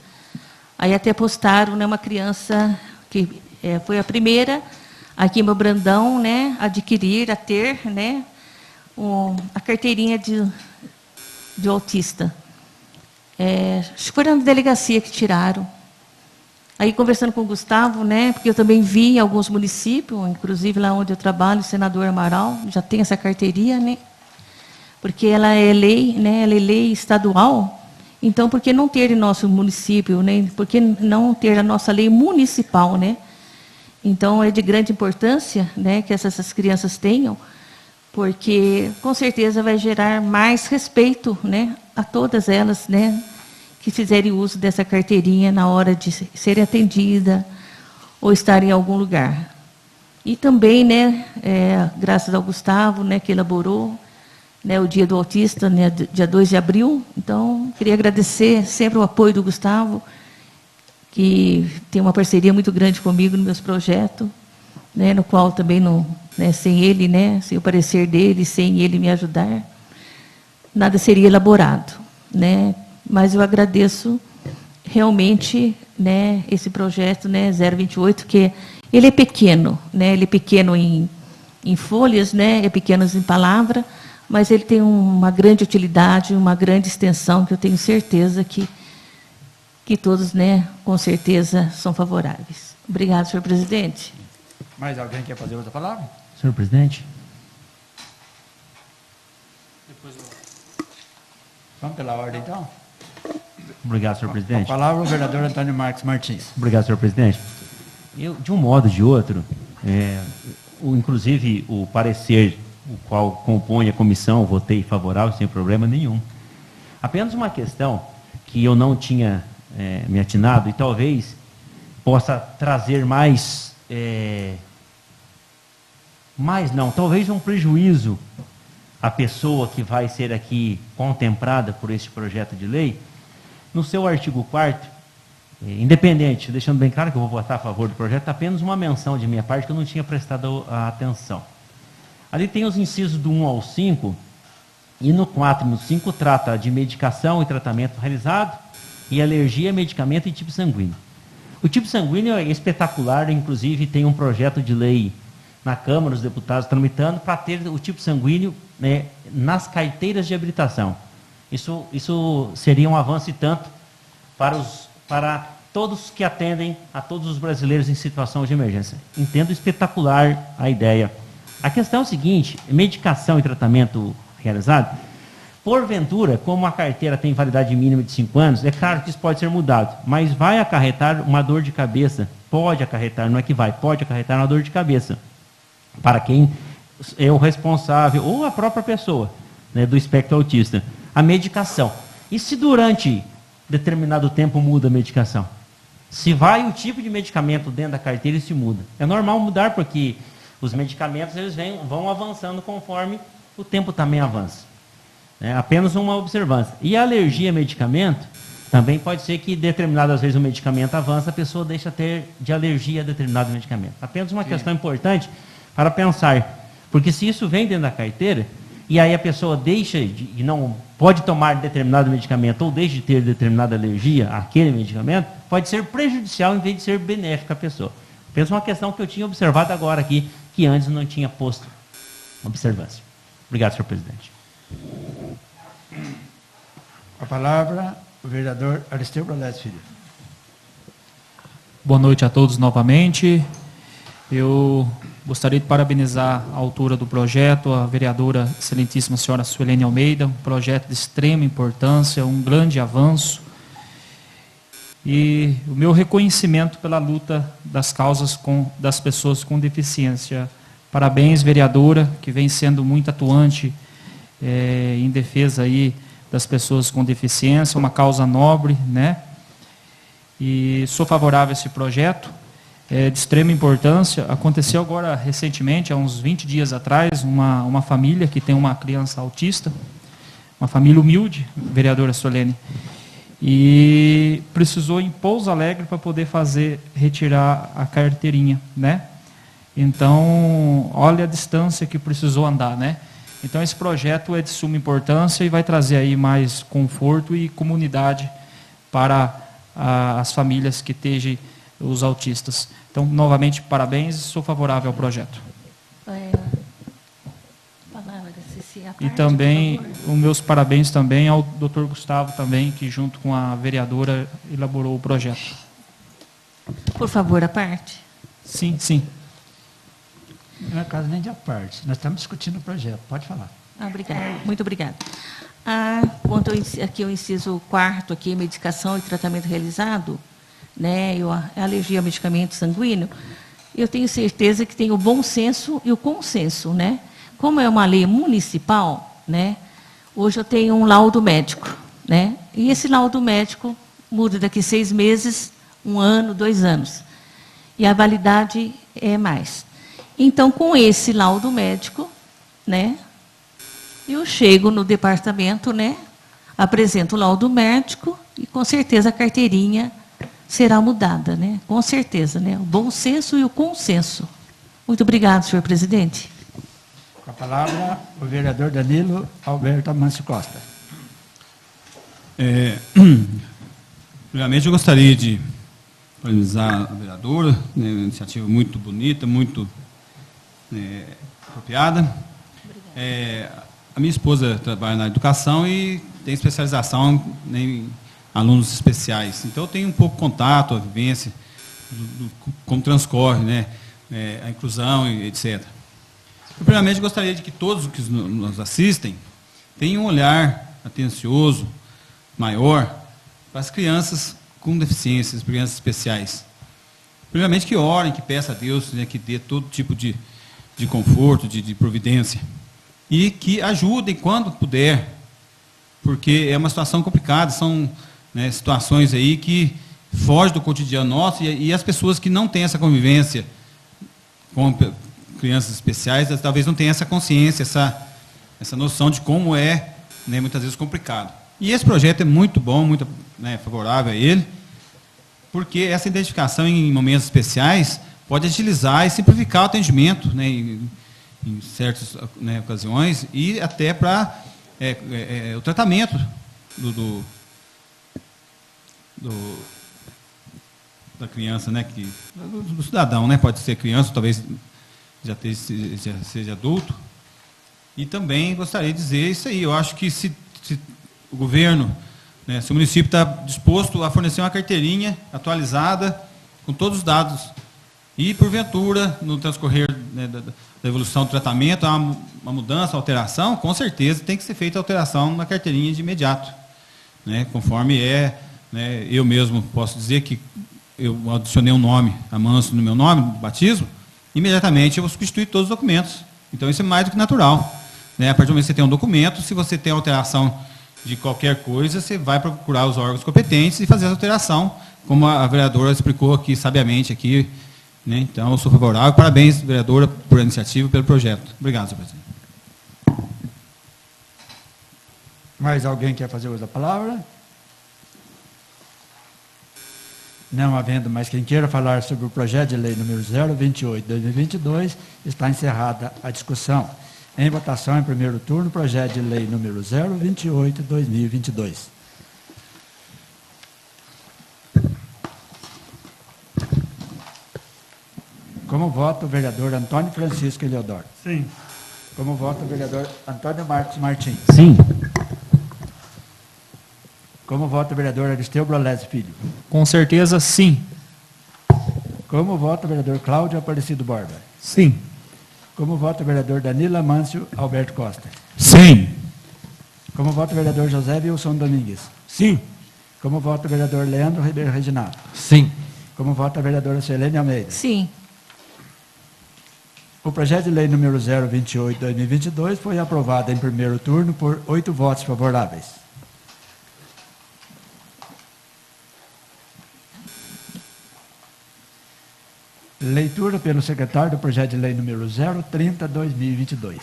aí até postaram, né, uma criança que foi a primeira aqui em Bom Brandão, né, a ter, né, a carteirinha de autista. Acho que foi na delegacia que tiraram. Aí, conversando com o Gustavo, né, porque eu também vi em alguns municípios, inclusive lá onde eu trabalho, o senador Amaral, já tem essa carteirinha, né, porque ela é lei, né, ela é lei estadual. Então, por que não ter em nosso município, né, por que não ter a nossa lei municipal, né? Então, é de grande importância, né, que essas crianças tenham, porque, com certeza, vai gerar mais respeito, né, a todas elas, né, que fizerem uso dessa carteirinha na hora de serem atendida ou estar em algum lugar. E também, né, graças ao Gustavo, né, que elaborou, né, o Dia do Autista, né, dia 2 de abril. Então, queria agradecer sempre o apoio do Gustavo, que tem uma parceria muito grande comigo nos meus projetos, né, no qual também, não, né, sem ele, né, sem o parecer dele, sem ele me ajudar, nada seria elaborado, né. Mas eu agradeço realmente, né, esse projeto, né, 028, que ele é pequeno, né, ele é pequeno em folhas, né, é pequeno em palavra, mas ele tem uma grande utilidade, uma grande extensão, que eu tenho certeza que todos, né, com certeza, são favoráveis. Obrigado, senhor presidente. Mais alguém quer fazer outra palavra? Senhor presidente, Vamos pela ordem, então? Obrigado, senhor Com a presidente. palavra o vereador Antônio Marcos Martins. Obrigado, senhor presidente. Eu, de um modo ou de outro, inclusive o parecer, o qual compõe a comissão, votei favorável, sem problema nenhum. Apenas uma questão que eu não tinha me atinado e talvez possa trazer talvez um prejuízo à pessoa que vai ser aqui contemplada por este projeto de lei. No seu artigo 4º, independente, deixando bem claro que eu vou votar a favor do projeto, apenas uma menção de minha parte que eu não tinha prestado atenção. Ali tem os incisos do 1 ao 5, e no 4 e no 5 trata de medicação e tratamento realizado, e alergia, medicamento e tipo sanguíneo. O tipo sanguíneo é espetacular, inclusive tem um projeto de lei na Câmara dos Deputados tramitando para ter o tipo sanguíneo nas carteiras de habilitação. Isso seria um avanço e tanto para todos que atendem a todos os brasileiros em situação de emergência. Entendo espetacular a ideia. A questão é o seguinte: medicação e tratamento realizado, porventura, como a carteira tem validade mínima de 5 anos, é claro que isso pode ser mudado, mas vai acarretar uma dor de cabeça, pode acarretar, não é que vai, pode acarretar uma dor de cabeça, para quem é o responsável, ou a própria pessoa, do espectro autista, a medicação. E se durante determinado tempo muda a medicação? Se vai o tipo de medicamento dentro da carteira, isso muda. É normal mudar, porque os medicamentos eles vão avançando conforme o tempo também avança. Apenas uma observância. E a alergia a medicamento, também pode ser que determinadas vezes o medicamento avança, a pessoa deixa ter de alergia a determinado medicamento. Apenas uma questão importante para pensar, porque se isso vem dentro da carteira, e aí a pessoa deixa e não pode tomar determinado medicamento, ou deixa de ter determinada alergia àquele medicamento, pode ser prejudicial em vez de ser benéfico à pessoa. Apenas uma questão que eu tinha observado agora aqui, que antes não tinha posto observância. Obrigado, senhor presidente. Com a palavra, o vereador Aristeu Brolés Filho. Boa noite a todos novamente. Eu gostaria de parabenizar a autora do projeto, a vereadora excelentíssima senhora Suelene Almeida, um projeto de extrema importância, um grande avanço. E o meu reconhecimento pela luta das causas das pessoas com deficiência. Parabéns, vereadora, que vem sendo muito atuante em defesa aí das pessoas com deficiência, uma causa nobre, né? E sou favorável a esse projeto, de extrema importância. Aconteceu agora recentemente, há uns 20 dias atrás, uma família que tem uma criança autista, uma família humilde, vereadora Solene, e precisou ir em Pouso Alegre para poder retirar a carteirinha, né? Então, olha a distância que precisou andar, né? Então, esse projeto é de suma importância e vai trazer aí mais conforto e comunidade para as famílias que estejam os autistas. Então, novamente, parabéns e sou favorável ao projeto. E também, os meus parabéns também ao Dr. Gustavo também, que junto com a vereadora elaborou o projeto. Por favor, a parte. Sim, sim. Não é caso nem de a parte. Nós estamos discutindo o projeto. Pode falar. Obrigada. Muito obrigada. Quanto aqui o inciso 4, aqui, medicação e tratamento realizado, né, a alergia a medicamento sanguíneo, eu tenho certeza que tem o bom senso e o consenso, né? Como é uma lei municipal, né, hoje eu tenho um laudo médico, né, e esse laudo médico muda daqui 6 meses, 1 ano, 2 anos, e a validade é mais. Então, com esse laudo médico, né, eu chego no departamento, né, apresento o laudo médico e, com certeza, a carteirinha será mudada, né, com certeza, né, o bom senso e o consenso. Muito obrigado, senhor presidente. Com a palavra, o vereador Danilo Alberto Amâncio Costa. Primeiramente, eu gostaria de parabenizar a vereadora, né, uma iniciativa muito bonita, muito apropriada. A minha esposa trabalha na educação e tem especialização em alunos especiais. Então, eu tenho um pouco de contato, a vivência, como transcorre, né, a inclusão, etc. Eu, primeiramente, gostaria de que todos que nos assistem tenha um olhar atencioso, maior, para as crianças com deficiências, crianças especiais. Primeiramente que orem, que peçam a Deus, né, que dê todo tipo de conforto, de providência. E que ajudem quando puder, porque é uma situação complicada, são, né, situações aí que fogem do cotidiano nosso, e as pessoas que não têm essa convivência com crianças especiais, talvez não tenham essa consciência, essa noção de como é, né, muitas vezes complicado. E esse projeto é muito bom, muito, né, favorável a ele, porque essa identificação em momentos especiais pode agilizar e simplificar o atendimento, né, em certas, né, ocasiões, e até para o tratamento da criança, né, do cidadão, né, pode ser criança, talvez já seja adulto. E também gostaria de dizer isso aí, eu acho que se o governo, né, se o município está disposto a fornecer uma carteirinha atualizada, com todos os dados, e porventura, no transcorrer, né, da evolução do tratamento, há uma mudança, uma alteração, com certeza tem que ser feita a alteração na carteirinha de imediato, né, conforme né, eu mesmo posso dizer que eu adicionei um nome, Amâncio, no meu nome, no batismo, imediatamente eu vou substituir todos os documentos. Então isso é mais do que natural, né? A partir do momento que você tem um documento, se você tem alteração de qualquer coisa, você vai procurar os órgãos competentes e fazer essa alteração, como a vereadora explicou aqui sabiamente aqui, né? Então eu sou favorável. Parabéns, vereadora, por a iniciativa e pelo projeto. Obrigado, senhor presidente. Mais alguém quer fazer uso da palavra? Não havendo mais quem queira falar sobre o projeto de lei número 028/2022, está encerrada a discussão. Em votação, em primeiro turno, projeto de lei número 028/2022. Como voto o vereador Antônio Francisco Eliodoro? Sim. Como voto o vereador Antônio Marcos Martins? Sim. Como vota o vereador Aristeu Brolese Filho? Com certeza, sim. Como vota o vereador Cláudio Aparecido Borba? Sim. Como vota o vereador Danilo Amâncio Alberto Costa? Sim. Como vota o vereador José Wilson Domingues? Sim. Como vota o vereador Leandro Ribeiro Reginaldo? Sim. Como vota a vereadora Suelene Almeida? Sim. O projeto de lei número 028/2022 foi aprovado em primeiro turno por 8 votos favoráveis. Leitura pelo secretário do projeto de lei número 030/2022.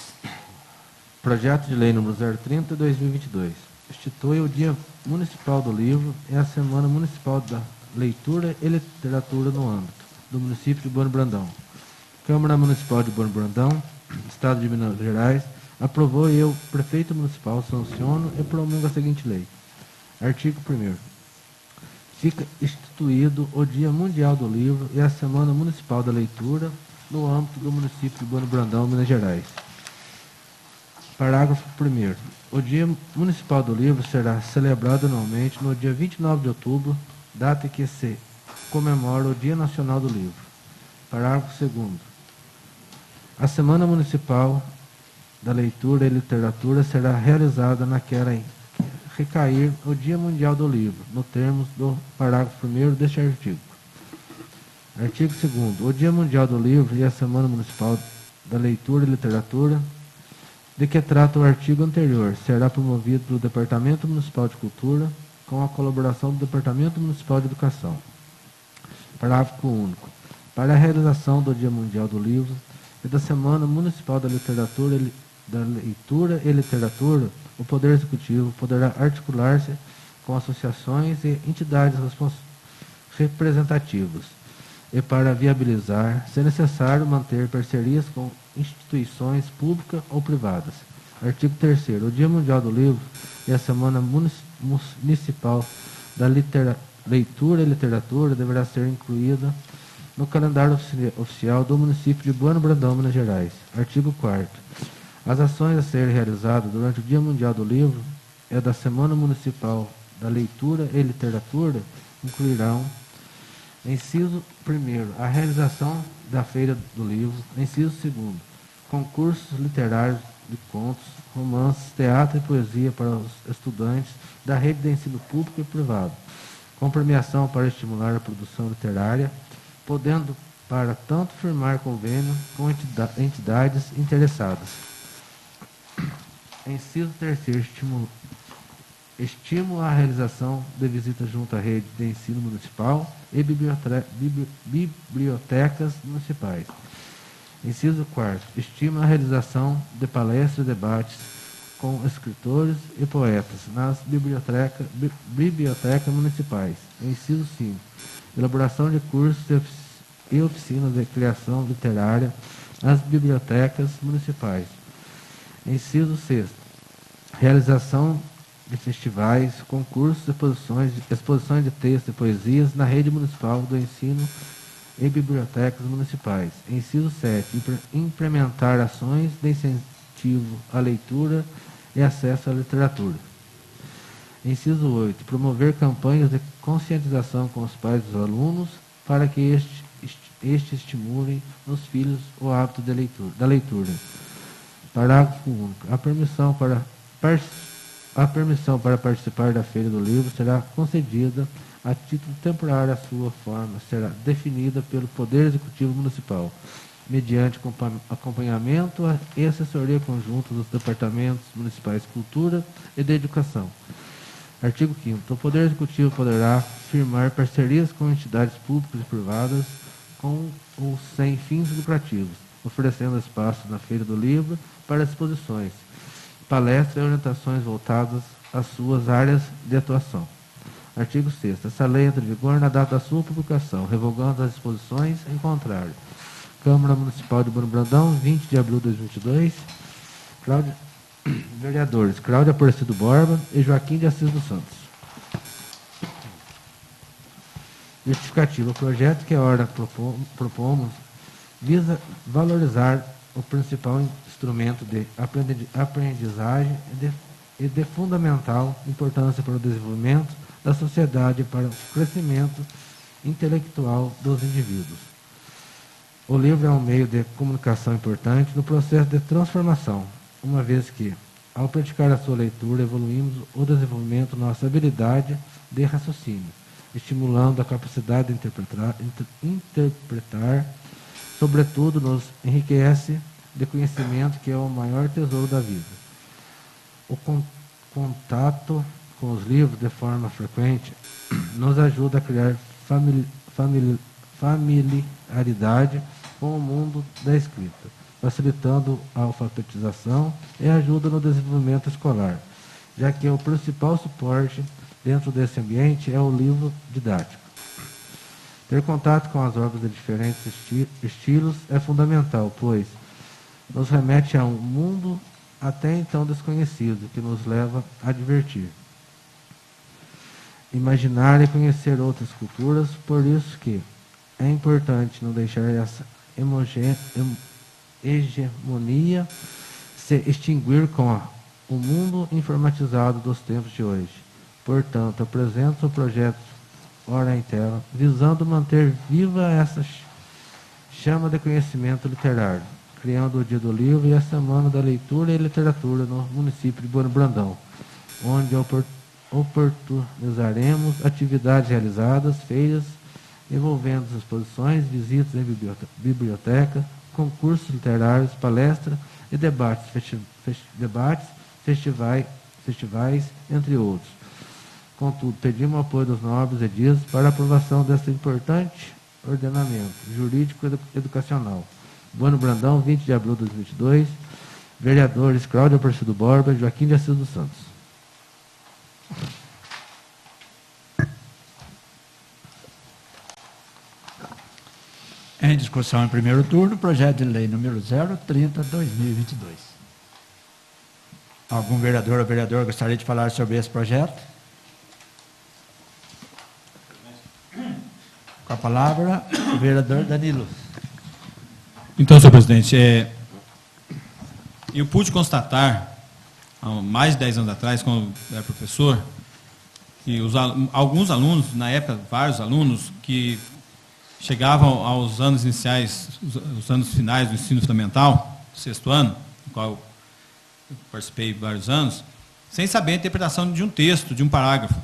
Projeto de lei número 030/2022. Institui o Dia Municipal do Livro e a Semana Municipal da Leitura e Literatura no âmbito do município de Bueno Brandão. Câmara Municipal de Bueno Brandão, Estado de Minas Gerais, aprovou e eu, prefeito municipal, sanciono e promulgo a seguinte lei. Artigo 1º. Fica instituído o Dia Mundial do Livro e a Semana Municipal da Leitura no âmbito do município de Bueno Brandão, Minas Gerais. Parágrafo 1º. O Dia Municipal do Livro será celebrado anualmente no dia 29 de outubro, data em que se comemora o Dia Nacional do Livro. Parágrafo 2º. A Semana Municipal da Leitura e Literatura será realizada naquela em que recair o Dia Mundial do Livro, nos termos do parágrafo 1º deste artigo. Artigo 2º. O Dia Mundial do Livro e a Semana Municipal da Leitura e Literatura, de que trata o artigo anterior, será promovido pelo Departamento Municipal de Cultura, com a colaboração do Departamento Municipal de Educação. Parágrafo único. Para a realização do Dia Mundial do Livro e da Semana Municipal da Leitura e Literatura, o Poder Executivo poderá articular-se com associações e entidades representativas e, para viabilizar, se necessário, manter parcerias com instituições públicas ou privadas. Artigo 3º. O Dia Mundial do Livro e a Semana Municipal da Leitura e Literatura deverá ser incluída no calendário oficial do município de Bueno Brandão, Minas Gerais. Artigo 4º. As ações a serem realizadas durante o Dia Mundial do Livro e da Semana Municipal da Leitura e Literatura incluirão: inciso 1º, a realização da Feira do Livro. Inciso 2º, concursos literários de contos, romances, teatro e poesia para os estudantes da rede de ensino público e privado, com premiação para estimular a produção literária, podendo para tanto firmar convênio com entidades interessadas. Inciso terceiro, estímulo à realização de visitas junto à rede de ensino municipal e bibliotecas municipais. Inciso quarto, estímulo à realização de palestras e debates com escritores e poetas nas bibliotecas municipais. Inciso 5, elaboração de cursos e oficinas de criação literária nas bibliotecas municipais. Inciso 6, realização de festivais, concursos, exposições de textos e poesias na rede municipal do ensino e bibliotecas municipais. Inciso 7, implementar ações de incentivo à leitura e acesso à literatura. Inciso 8, promover campanhas de conscientização com os pais dos alunos para que estes estimulem nos filhos o hábito da leitura. Parágrafo único. A permissão para participar da Feira do Livro será concedida a título temporário. A sua forma será definida pelo Poder Executivo Municipal, mediante acompanhamento e assessoria conjunta dos Departamentos Municipais de Cultura e de Educação. Artigo 5º. O Poder Executivo poderá firmar parcerias com entidades públicas e privadas com ou sem fins lucrativos, oferecendo espaço na Feira do Livro para exposições, palestras e orientações voltadas às suas áreas de atuação. Artigo 6º. Essa lei entra em vigor na data da sua publicação, revogando as disposições em contrário. Câmara Municipal de Bueno Brandão, 20 de abril de 2022. Vereadores Cláudia Aparecido Borba e Joaquim de Assis dos Santos. Justificativa. O projeto que a hora propomos visa valorizar o principal instrumento de aprendizagem e de fundamental importância para o desenvolvimento da sociedade e para o crescimento intelectual dos indivíduos. O livro é um meio de comunicação importante no processo de transformação, uma vez que, ao praticar a sua leitura, evoluímos o desenvolvimento da nossa habilidade de raciocínio, estimulando a capacidade de interpretar, sobretudo nos enriquece de conhecimento, que é o maior tesouro da vida. O contato com os livros de forma frequente nos ajuda a criar familiaridade com o mundo da escrita, facilitando a alfabetização e ajuda no desenvolvimento escolar, já que o principal suporte dentro desse ambiente é o livro didático. Ter contato com as obras de diferentes estilos é fundamental, pois nos remete a um mundo até então desconhecido, que nos leva a divertir, imaginar e conhecer outras culturas. Por isso que é importante não deixar essa hegemonia se extinguir com o mundo informatizado dos tempos de hoje. Portanto, apresento o projeto Hora em Tela, visando manter viva essa chama de conhecimento literário, criando o Dia do Livro e a Semana da Leitura e Literatura no município de Bueno Brandão, onde oportunizaremos atividades realizadas, feiras envolvendo exposições, visitas em biblioteca, concursos literários, palestras e debates, festivais, entre outros. Contudo, pedimos o apoio dos nobres edis para a aprovação desse importante ordenamento jurídico educacional. Bueno Brandão, 20 de abril de 2022. Vereadores Cláudia Aparecido Borba e Joaquim de Assis dos Santos. Em discussão em primeiro turno, projeto de lei número 030/2022. Algum vereador ou vereadora gostaria de falar sobre esse projeto? Com a palavra, o vereador Danilo. Então, senhor presidente, eu pude constatar, há mais de 10 anos atrás, quando eu era professor, que alguns alunos, na época, vários alunos, que chegavam aos anos iniciais, os anos finais do ensino fundamental, sexto ano, no qual eu participei vários anos, sem saber a interpretação de um texto, de um parágrafo.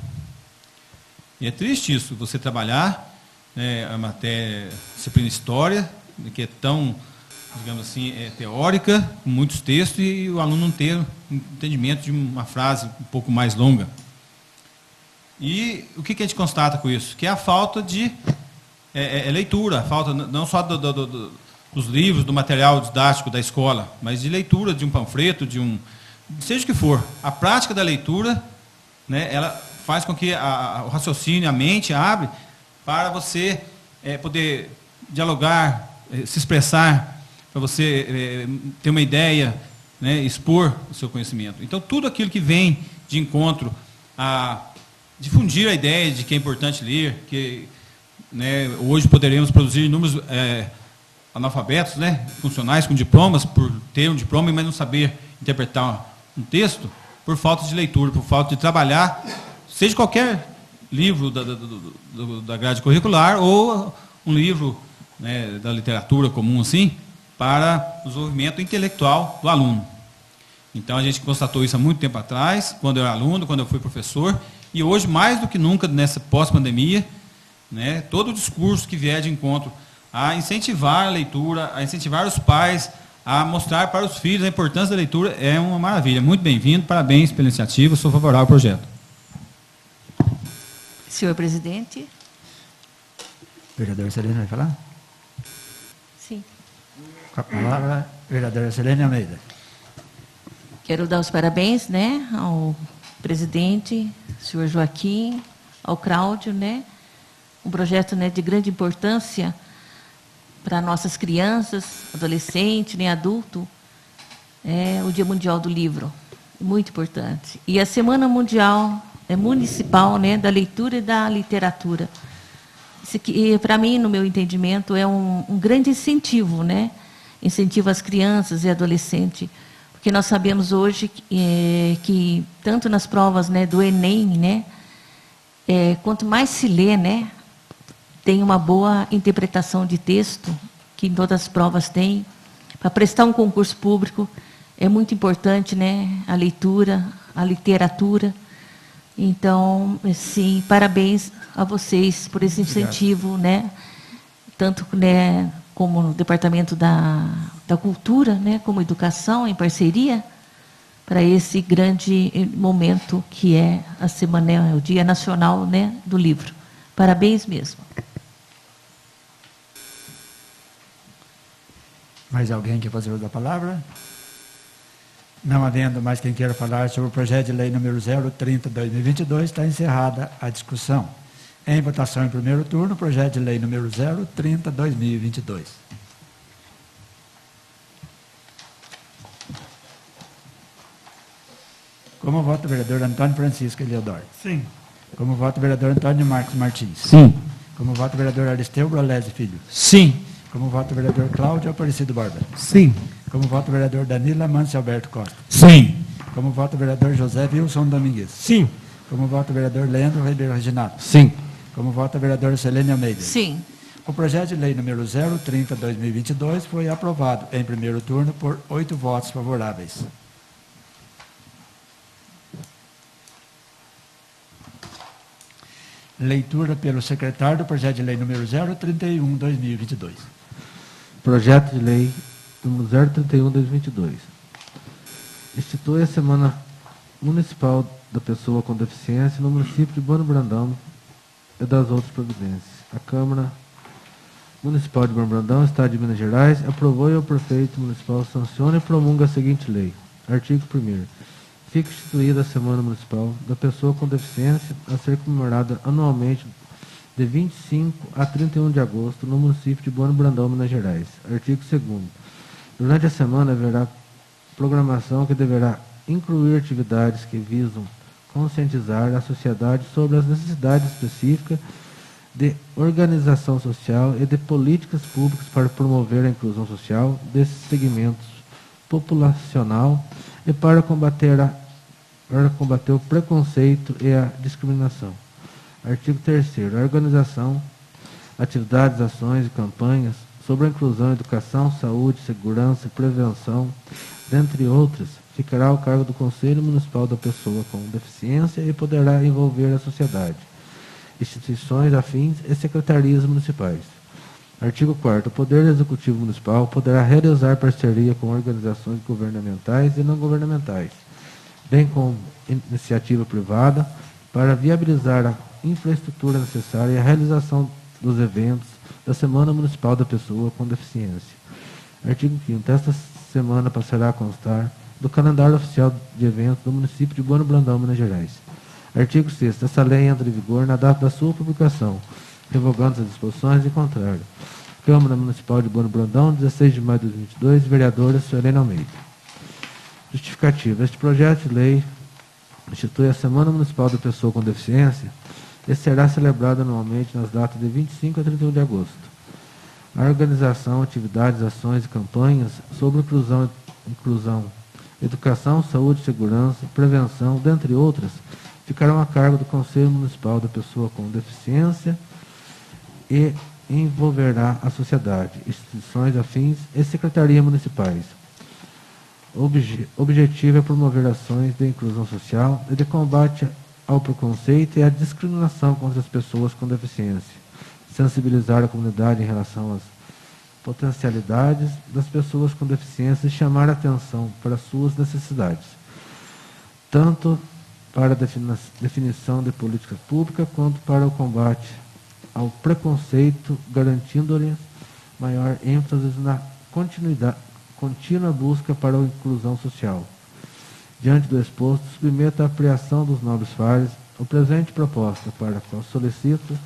E é triste isso, você trabalhar a matéria, disciplina história, que é tão, digamos assim, teórica, com muitos textos, e o aluno não ter um entendimento de uma frase um pouco mais longa. E o que a gente constata com isso? Que é a falta de leitura, a falta não só dos livros, do material didático da escola, mas de leitura de um panfleto, seja o que for. A prática da leitura, né, ela faz com que o raciocínio, a mente abre para você poder dialogar, se expressar, para você ter uma ideia, né, expor o seu conhecimento. Então, tudo aquilo que vem de encontro a difundir a ideia de que é importante ler, que, né, hoje poderemos produzir inúmeros analfabetos, né, funcionais com diplomas, por ter um diploma, mas não saber interpretar um texto, por falta de leitura, por falta de trabalhar, seja qualquer livro da grade curricular ou um livro, né, da literatura comum, assim, para o desenvolvimento intelectual do aluno. Então, a gente constatou isso há muito tempo atrás, quando eu era aluno, quando eu fui professor, e hoje, mais do que nunca, nessa pós-pandemia, né, todo o discurso que vier de encontro a incentivar a leitura, a incentivar os pais a mostrar para os filhos a importância da leitura, é uma maravilha. Muito bem-vindo, parabéns pela iniciativa, sou favorável ao projeto. Senhor presidente. Vereadora Selene vai falar? Sim. Com a palavra, vereadora Selene Almeida. Quero dar os parabéns, né, ao presidente, senhor Joaquim, ao Cláudio, né, um projeto, né, de grande importância para nossas crianças, adolescentes, nem adulto, o Dia Mundial do Livro, muito importante. E a Semana Mundial Municipal, né, da Leitura e da Literatura. Isso aqui, para mim, no meu entendimento, é um grande incentivo, né, incentivo às crianças e adolescentes, porque nós sabemos hoje que tanto nas provas, né, do Enem, né, quanto mais se lê, né, tem uma boa interpretação de texto, que em todas as provas tem. Para prestar um concurso público, é muito importante, né, a leitura, a literatura. Então, sim, parabéns a vocês por esse incentivo, né, tanto, né, como no Departamento da Cultura, né, como Educação, em parceria, para esse grande momento que é a semana, o Dia Nacional, né, do Livro. Parabéns mesmo. Mais alguém quer fazer uso da palavra? Não havendo mais quem queira falar sobre o projeto de lei número 030/2022, está encerrada a discussão. Em votação em primeiro turno, o projeto de lei número 030/2022. Como vota o vereador Antônio Francisco Eliodoro? Sim. Como vota o vereador Antônio Marcos Martins? Sim. Como vota o vereador Aristeu Brolese Filho? Sim. Como vota o vereador Cláudio Aparecido Borba? Sim. Como vota o vereador Danila Mâncio Alberto Costa? Sim. Como vota o vereador José Wilson Domingues? Sim. Como vota o vereador Leandro Ribeiro Reginato? Sim. Como vota a vereadora Selene Almeida? Sim. O projeto de lei número 030/2022 foi aprovado em primeiro turno por 8 votos favoráveis. Leitura pelo secretário do projeto de lei número 031/2022. Projeto de lei número 031/2022. Institui a Semana Municipal da Pessoa com Deficiência no município de Bueno Brandão e das outras providências. A Câmara Municipal de Bueno Brandão, Estado de Minas Gerais, aprovou e o prefeito municipal sanciona e promulga a seguinte lei. Artigo 1º. Fica instituída a Semana Municipal da Pessoa com Deficiência a ser comemorada anualmente de 25 a 31 de agosto no município de Bueno Brandão, Minas Gerais. Artigo 2º. Durante a semana haverá programação que deverá incluir atividades que visam conscientizar a sociedade sobre as necessidades específicas de organização social e de políticas públicas para promover a inclusão social desses segmentos populacional e para combater o preconceito e a discriminação. Artigo 3º. A organização, atividades, ações e campanhas sobre a inclusão, educação, saúde, segurança e prevenção, dentre outras, ficará ao cargo do Conselho Municipal da Pessoa com Deficiência e poderá envolver a sociedade, instituições afins e secretarias municipais. Artigo 4º. O Poder Executivo Municipal poderá realizar parceria com organizações governamentais e não governamentais, bem como iniciativa privada, para viabilizar a infraestrutura necessária à realização dos eventos da Semana Municipal da Pessoa com Deficiência. Artigo 5º. Esta semana passará a constar do calendário oficial de eventos do município de Bueno Brandão, Minas Gerais. Artigo 6º. Essa lei entra em vigor na data da sua publicação, revogando as disposições em contrário. Câmara Municipal de Bueno Brandão, 16 de maio de 2022, vereadora Suelene Almeida. Justificativa. Este projeto de lei institui a Semana Municipal da Pessoa com Deficiência e será celebrada anualmente nas datas de 25 a 31 de agosto. A organização, atividades, ações e campanhas sobre inclusão, educação, saúde, segurança, prevenção, dentre outras, ficarão a cargo do Conselho Municipal da Pessoa com Deficiência e envolverá a sociedade, instituições afins e secretarias municipais. Objetivo é promover ações de inclusão social e de combate ao preconceito e à discriminação contra as pessoas com deficiência, sensibilizar a comunidade em relação às potencialidades das pessoas com deficiência e chamar a atenção para suas necessidades, tanto para a definição de políticas públicas quanto para o combate ao preconceito, garantindo-lhes maior ênfase na contínua busca para a inclusão social. Diante do exposto, submeto à apreensão dos nobres pares o presente proposta, para a qual solicito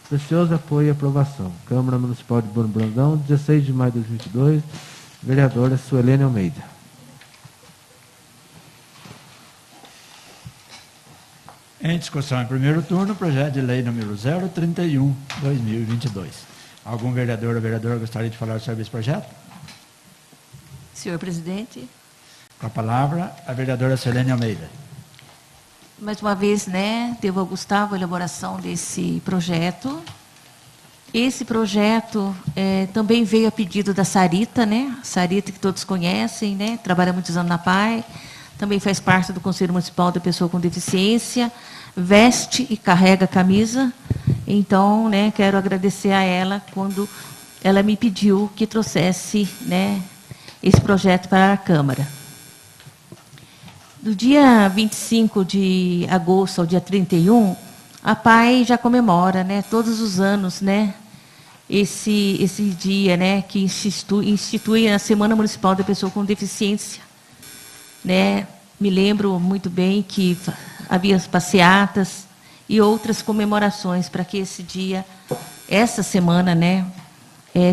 precioso apoio e aprovação. Câmara Municipal de Bueno Brandão, 16 de maio de 2022, vereadora Suelene Almeida. Em discussão em primeiro turno, projeto de lei número 031/2022. Algum vereador ou vereadora gostaria de falar sobre esse projeto? Senhor presidente. Com a palavra, a vereadora Suelene Almeida. Mais uma vez, né, devo ao Gustavo a elaboração desse projeto. Esse projeto também veio a pedido da Sarita, né? Sarita, que todos conhecem, né? Trabalha muitos anos na PAI, também faz parte do Conselho Municipal da Pessoa com Deficiência, veste e carrega a camisa. Então, né, quero agradecer a ela quando ela me pediu que trouxesse, né, esse projeto para a Câmara. Do dia 25 de agosto ao dia 31, a PAI já comemora, né, todos os anos, né, esse dia, né, que institui a Semana Municipal da Pessoa com Deficiência. Né? Me lembro muito bem que havia as passeatas e outras comemorações para que esse dia, essa semana, né,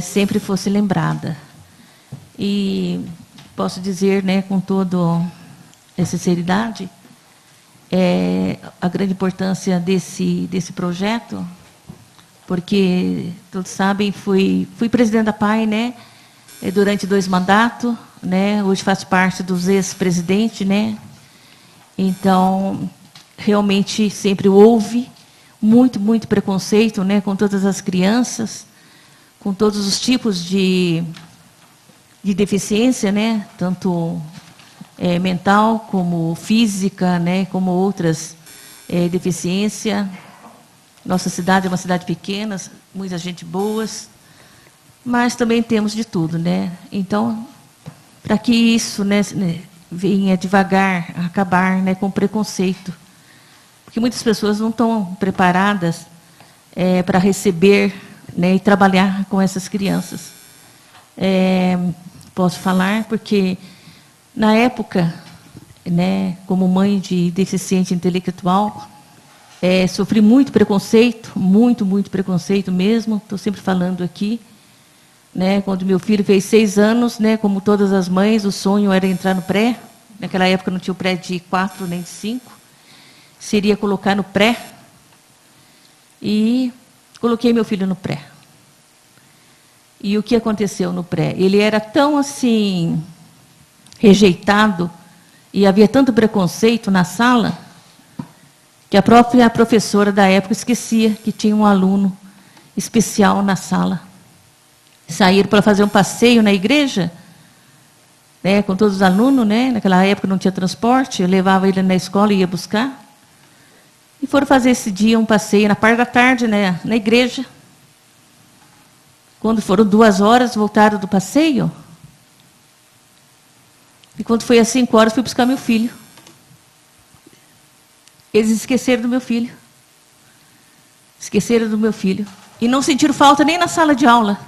sempre fosse lembrada. E posso dizer, né, com toda sinceridade, a grande importância desse projeto, porque todos sabem, fui presidente da PAI, né, durante 2 mandatos, né, hoje faço parte dos ex-presidentes, né, então realmente sempre houve muito preconceito, né, com todas as crianças, com todos os tipos de deficiência, né, tanto mental como física, né, como outras deficiências. Nossa cidade é uma cidade pequena, muita gente boas, mas também temos de tudo, né? Então, para que isso, né, venha devagar acabar, né, com o preconceito, porque muitas pessoas não estão preparadas para receber, né, e trabalhar com essas crianças. Posso falar porque na época, né, como mãe de deficiente intelectual, sofri muito preconceito, muito preconceito mesmo. Estou sempre falando aqui, né, quando meu filho fez 6 anos, né, como todas as mães, o sonho era entrar no pré. Naquela época não tinha o pré de 4 nem de 5. Seria colocar no pré. E coloquei meu filho no pré. E o que aconteceu no pré? Ele era tão assim rejeitado e havia tanto preconceito na sala que a própria professora da época esquecia que tinha um aluno especial na sala. Saíram para fazer um passeio na igreja, né, com todos os alunos, né? Naquela época não tinha transporte, eu levava ele na escola e ia buscar. E foram fazer esse dia um passeio na parte da tarde, né, na igreja. Quando foram 2 horas, voltaram do passeio. E quando foi às 5 horas, fui buscar meu filho. Eles esqueceram do meu filho. Esqueceram do meu filho. E não sentiram falta nem na sala de aula.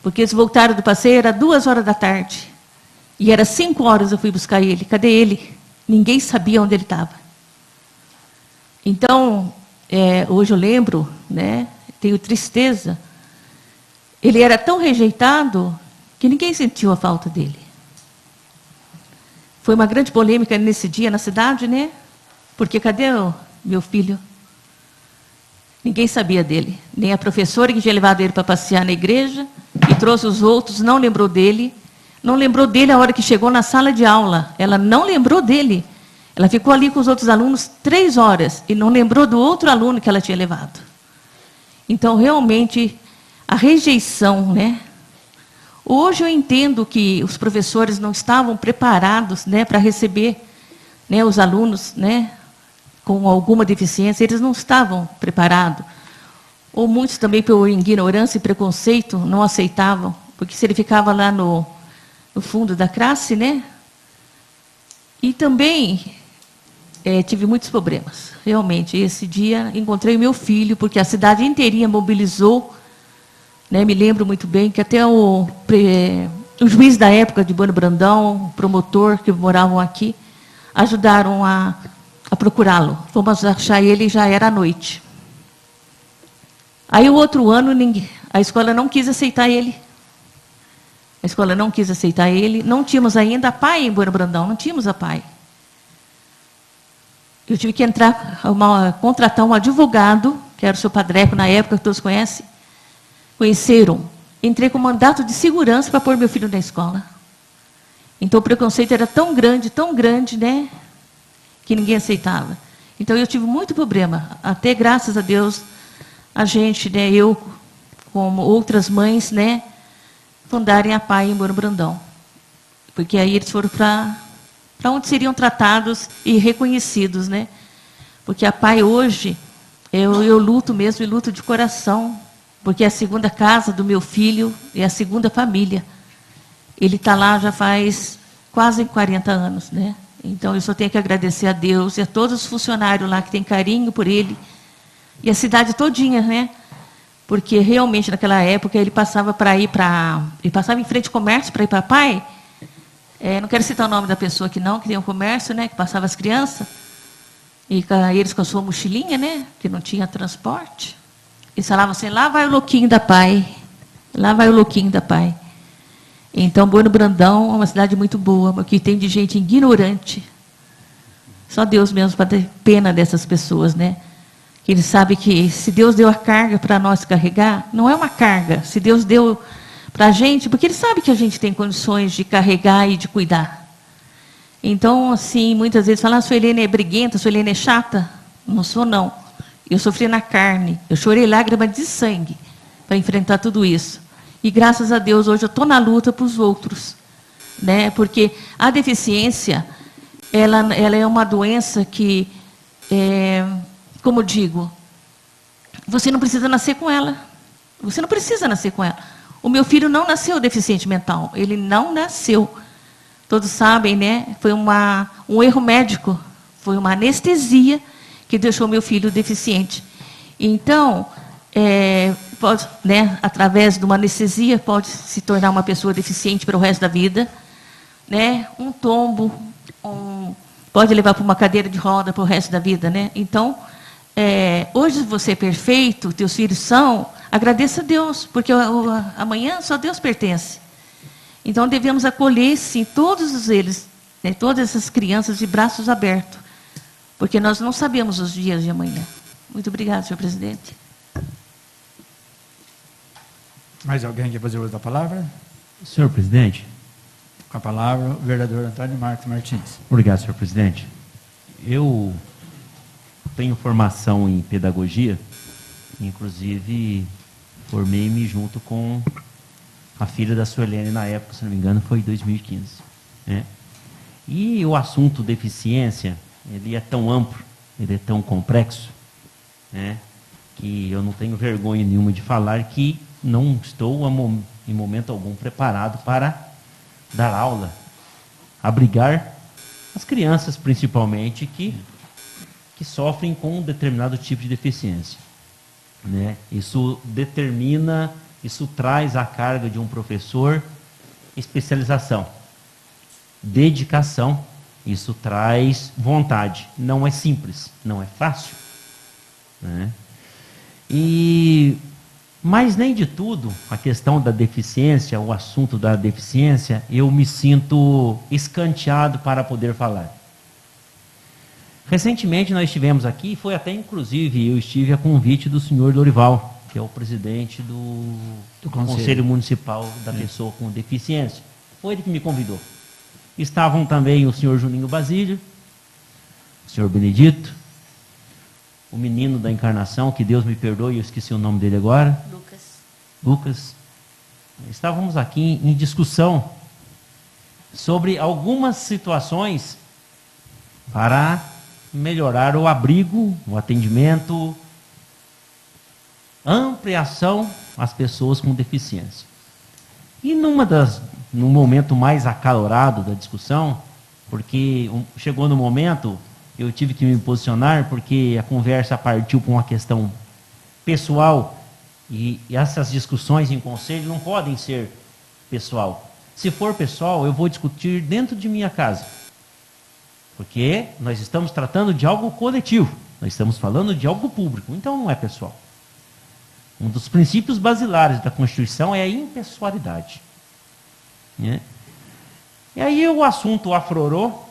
Porque eles voltaram do passeio, era 2 horas da tarde. E era 5 horas eu fui buscar ele. Cadê ele? Ninguém sabia onde ele estava. Então, hoje eu lembro, né, tenho tristeza. Ele era tão rejeitado que ninguém sentiu a falta dele. Foi uma grande polêmica nesse dia na cidade, né? Porque cadê o meu filho? Ninguém sabia dele. Nem a professora que tinha levado ele para passear na igreja e trouxe os outros, não lembrou dele. Não lembrou dele a hora que chegou na sala de aula. Ela não lembrou dele. Ela ficou ali com os outros alunos 3 horas e não lembrou do outro aluno que ela tinha levado. Então, realmente, a rejeição, né? Hoje eu entendo que os professores não estavam preparados, né, para receber, né, os alunos, né, com alguma deficiência, eles não estavam preparados. Ou muitos também, por ignorância e preconceito, não aceitavam, porque se ele ficava lá no fundo da classe, né? E também tive muitos problemas. Realmente, esse dia encontrei meu filho, porque a cidade inteirinha mobilizou, né? Me lembro muito bem que até o juiz da época de Bueno Brandão, o promotor que moravam aqui, ajudaram a procurá-lo. Fomos achar ele e já era à noite. Aí o outro ano, a escola não quis aceitar ele. A escola não quis aceitar ele. Não tínhamos ainda a PAI em Bueno Brandão, não tínhamos a PAI. Eu tive que contratar um advogado, que era o seu Padreco na época, que todos conheceram. Entrei com mandato de segurança para pôr meu filho na escola. Então o preconceito era tão grande, né, que ninguém aceitava. Então eu tive muito problema. Até graças a Deus, a gente, né, eu, como outras mães, né, fundarem a PAI em Bueno Brandão. Porque aí eles foram para onde seriam tratados e reconhecidos, né? Porque a PAI hoje, eu luto mesmo e luto de coração, porque é a segunda casa do meu filho e a segunda família. Ele está lá já faz quase 40 anos, né? Então eu só tenho que agradecer a Deus e a todos os funcionários lá que têm carinho por ele e a cidade todinha, né? Porque realmente naquela época ele passava ele passava em frente ao comércio para ir para a PAI. Não quero citar o nome da pessoa aqui não, que tem um comércio, né, que passava as crianças, e eles com a sua mochilinha, né, que não tinha transporte. Eles falavam assim, lá vai o louquinho da PAI, lá vai o louquinho da PAI. Então, Bueno Brandão é uma cidade muito boa, mas que tem de gente ignorante. Só Deus mesmo para ter pena dessas pessoas, né? Que ele sabe que se Deus deu a carga para nós carregar, não é uma carga. Se Deus deu para a gente, porque ele sabe que a gente tem condições de carregar e de cuidar. Então, assim, muitas vezes falam, sua Helena é briguenta, sua Helena é chata. Não sou, não. Eu sofri na carne, eu chorei lágrimas de sangue para enfrentar tudo isso. E graças a Deus, hoje eu estou na luta para os outros, né? Porque a deficiência, ela é uma doença que, como eu digo, você não precisa nascer com ela. Você não precisa nascer com ela. O meu filho não nasceu deficiente mental. Ele não nasceu. Todos sabem, né? Foi um erro médico. Foi uma anestesia que deixou meu filho deficiente. Então, pode, né, através de uma anestesia, pode se tornar uma pessoa deficiente para o resto da vida. Né? Um tombo, pode levar para uma cadeira de roda para o resto da vida. Né? Então, hoje você é perfeito, teus filhos são, agradeça a Deus, porque amanhã só Deus pertence. Então devemos acolher, sim, todos eles, né, todas essas crianças de braços abertos, porque nós não sabemos os dias de amanhã. Muito obrigada, senhor presidente. Mais alguém quer fazer uso da palavra? Senhor presidente. Com a palavra, o vereador Antônio Marcos Martins. Obrigado, senhor presidente. Eu tenho formação em pedagogia, inclusive formei-me junto com A filha da Suelene, na época, se não me engano, foi em 2015. Né? E o assunto deficiência, ele é tão amplo, ele é tão complexo, né? Que eu não tenho vergonha nenhuma de falar que não estou, em momento algum, preparado para dar aula, abrigar as crianças, principalmente, que sofrem com um determinado tipo de deficiência. Né? Isso determina, isso traz a carga de um professor especialização, dedicação, isso traz vontade. Não é simples, não é fácil. Né? Mas nem de tudo, a questão da deficiência, o assunto da deficiência, eu me sinto escanteado para poder falar. Recentemente nós estivemos aqui, foi até inclusive, eu estive a convite do senhor Dorival, que é o presidente do Conselho Municipal da Pessoa com Deficiência. Foi ele que me convidou. Estavam também o senhor Juninho Basílio, o senhor Benedito, o menino da encarnação, que Deus me perdoe, eu esqueci o nome dele agora. Lucas. Estávamos aqui em discussão sobre algumas situações para melhorar o abrigo, o atendimento, ampliação às pessoas com deficiência. E num momento mais acalorado da discussão, porque chegou no momento, eu tive que me posicionar, porque a conversa partiu para uma questão pessoal, e essas discussões em conselho não podem ser pessoal. Se for pessoal, eu vou discutir dentro de minha casa. Porque nós estamos tratando de algo coletivo, nós estamos falando de algo público, então não é pessoal. Um dos princípios basilares da Constituição é a impessoalidade. Né? E aí o assunto aflorou,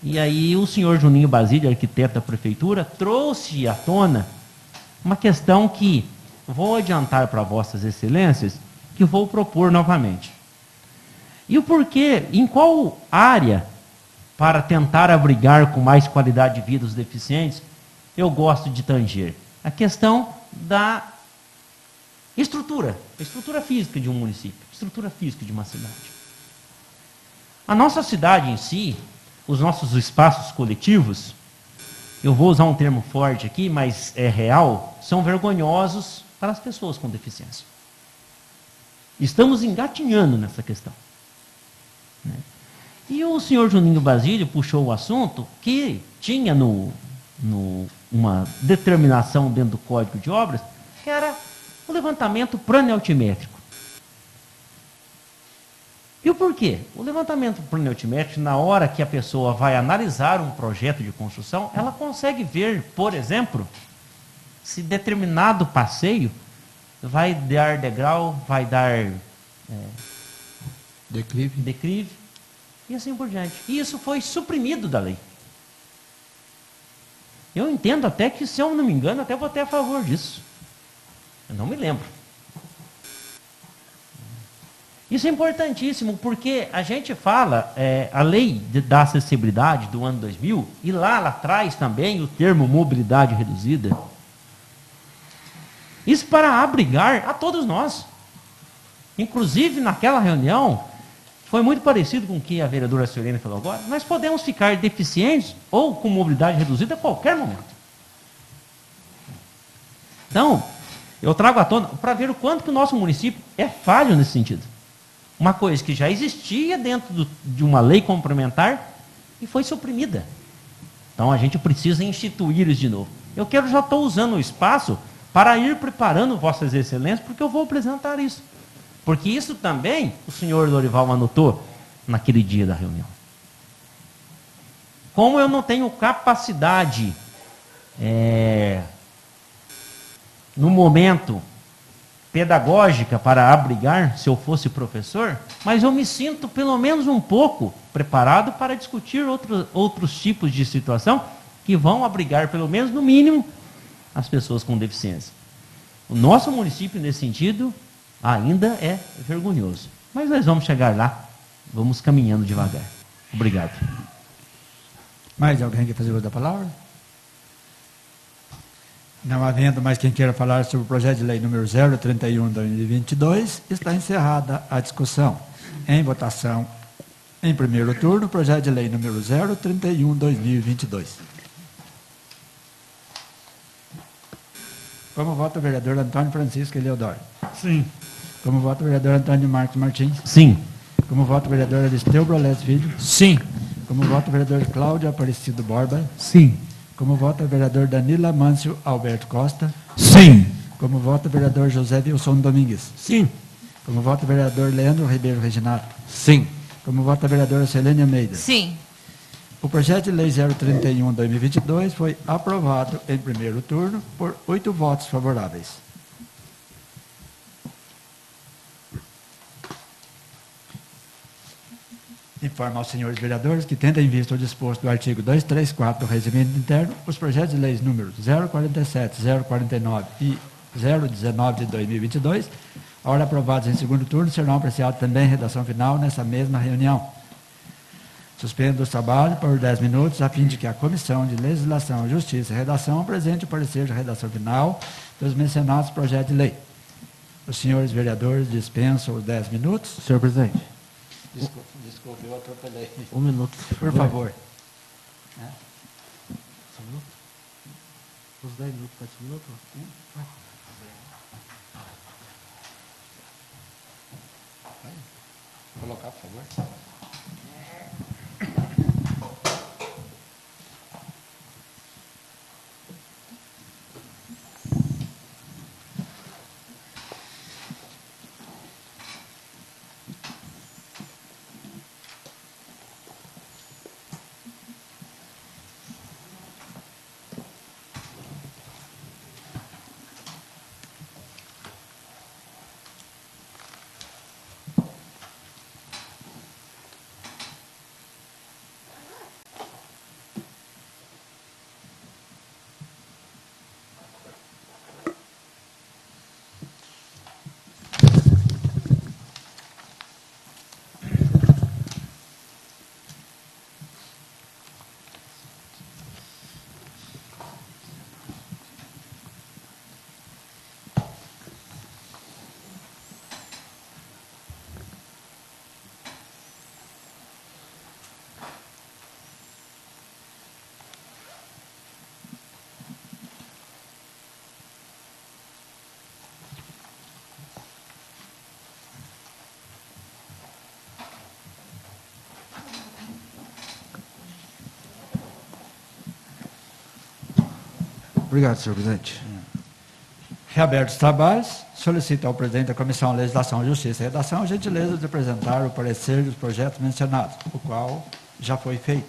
e aí o senhor Juninho Basílio, arquiteto da prefeitura, trouxe à tona uma questão que vou adiantar para vossas excelências, que vou propor novamente. E o porquê, em qual área, para tentar abrigar com mais qualidade de vida os deficientes, eu gosto de tanger? A questão da estrutura, a estrutura física de um município, a estrutura física de uma cidade. A nossa cidade em si, os nossos espaços coletivos, eu vou usar um termo forte aqui, mas é real, são vergonhosos para as pessoas com deficiência. Estamos engatinhando nessa questão. Né? E o senhor Juninho Basílio puxou o assunto que tinha uma determinação dentro do Código de Obras, que era o levantamento planealtimétrico. E o porquê? O levantamento planealtimétrico, na hora que a pessoa vai analisar um projeto de construção, ela consegue ver, por exemplo, se determinado passeio vai dar degrau, vai dar declive, e assim por diante. E isso foi suprimido da lei. Eu entendo até que, se eu não me engano, até votei a favor disso. Eu não me lembro. Isso é importantíssimo, porque a gente fala, a lei da acessibilidade do ano 2000, e lá atrás também o termo mobilidade reduzida. Isso para abrigar a todos nós. Inclusive, naquela reunião, foi muito parecido com o que a vereadora Suelene falou agora. Nós podemos ficar deficientes ou com mobilidade reduzida a qualquer momento. Então, eu trago à tona para ver o quanto que o nosso município é falho nesse sentido. Uma coisa que já existia dentro de uma lei complementar e foi suprimida. Então, a gente precisa instituir isso de novo. Já estou usando o espaço para ir preparando vossas excelências, porque eu vou apresentar isso. Porque isso também o senhor Dorival anotou naquele dia da reunião. Como eu não tenho capacidade, no momento, pedagógica para abrigar, se eu fosse professor, mas eu me sinto pelo menos um pouco preparado para discutir outros tipos de situação que vão abrigar, pelo menos no mínimo, as pessoas com deficiência. O nosso município, nesse sentido, ainda é vergonhoso. Mas nós vamos chegar lá, vamos caminhando devagar. Obrigado. Mais alguém quer fazer uso da palavra? Não havendo mais quem queira falar sobre o projeto de lei número 031/2022, está encerrada a discussão. Em votação, em primeiro turno, o projeto de lei número 031/2022. Como vota o vereador Antônio Francisco Eleodoro? Sim. Como vota o vereador Antônio Marcos Martins? Sim. Como vota o vereador Aristeu Brolés Filho? Sim. Como vota o vereador Cláudio Aparecido Borba? Sim. Como vota o vereador Danila Mâncio Alberto Costa? Sim. Como vota o vereador José Wilson Domingues? Sim. Como vota o vereador Leandro Ribeiro Reginato? Sim. Como vota a vereadora Selene Almeida? Sim. O projeto de lei 031/2022 foi aprovado em primeiro turno por 8 votos favoráveis. Informo aos senhores vereadores que, tendo em vista o disposto do artigo 234 do Regimento Interno, os projetos de leis números 047, 049 e 019 de 2022, a hora aprovados em segundo turno, serão apreciados também em redação final nessa mesma reunião. Suspendo os trabalhos por 10 minutos, a fim de que a Comissão de Legislação, Justiça e Redação apresente o parecer de redação final dos mencionados projetos de lei. Os senhores vereadores dispensam os 10 minutos. Senhor presidente, Desculpe, eu atropelei. 1 minuto. Por favor. Só 1 minuto? Os 10 minutos, 7 minutos? Colocar, por favor. Obrigado, senhor presidente. Reabertos os trabalhos, solicito ao presidente da Comissão de Legislação, Justiça e Redação a gentileza de apresentar o parecer dos projetos mencionados, o qual já foi feito.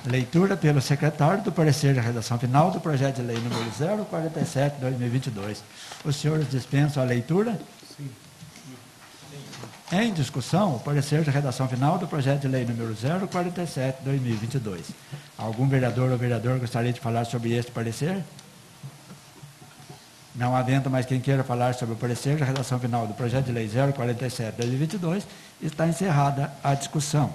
Leitura pelo secretário do parecer de redação final do projeto de lei número 047/2022. Os senhores dispensam a leitura? Sim. Em discussão, o parecer de redação final do projeto de lei número 047/2022. Algum vereador ou vereador gostaria de falar sobre este parecer? Não havendo mais quem queira falar sobre o parecer de redação final do projeto de lei 047/2022, está encerrada a discussão.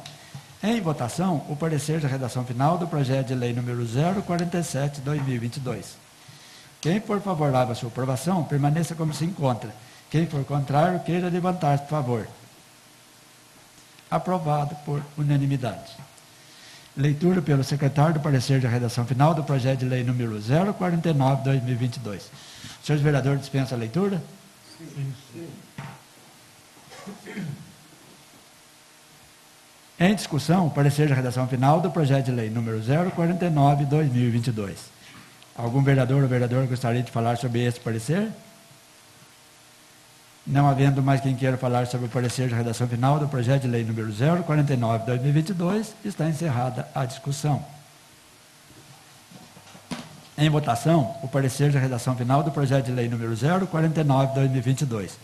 Em votação, o parecer de redação final do projeto de lei número 047/2022. Quem for favorável à sua aprovação, permaneça como se encontra. Quem for contrário, queira levantar-se, por favor. Aprovado por unanimidade. Leitura pelo secretário do parecer de redação final do projeto de lei número 049/2022. Senhores vereadores, dispensa a leitura? Sim. Em discussão, o parecer de redação final do projeto de lei número 049/2022. Algum vereador ou vereadora gostaria de falar sobre esse parecer? Não havendo mais quem queira falar sobre o parecer de redação final do projeto de lei número 049/2022, está encerrada a discussão. Em votação, o parecer de redação final do projeto de lei número 049/2022.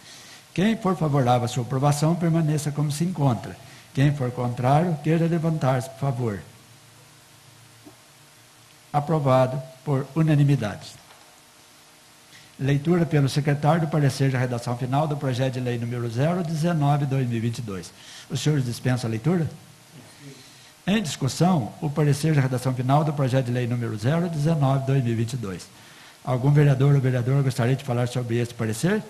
Quem for favorável à sua aprovação, permaneça como se encontra. Quem for contrário, queira levantar-se, por favor. Aprovado por unanimidade. Leitura pelo secretário do parecer de redação final do projeto de lei número 019/2022. Os senhores dispensam a leitura? Em discussão, o parecer da redação final do projeto de lei número 019/2022. Algum vereador ou vereadora gostaria de falar sobre este parecer?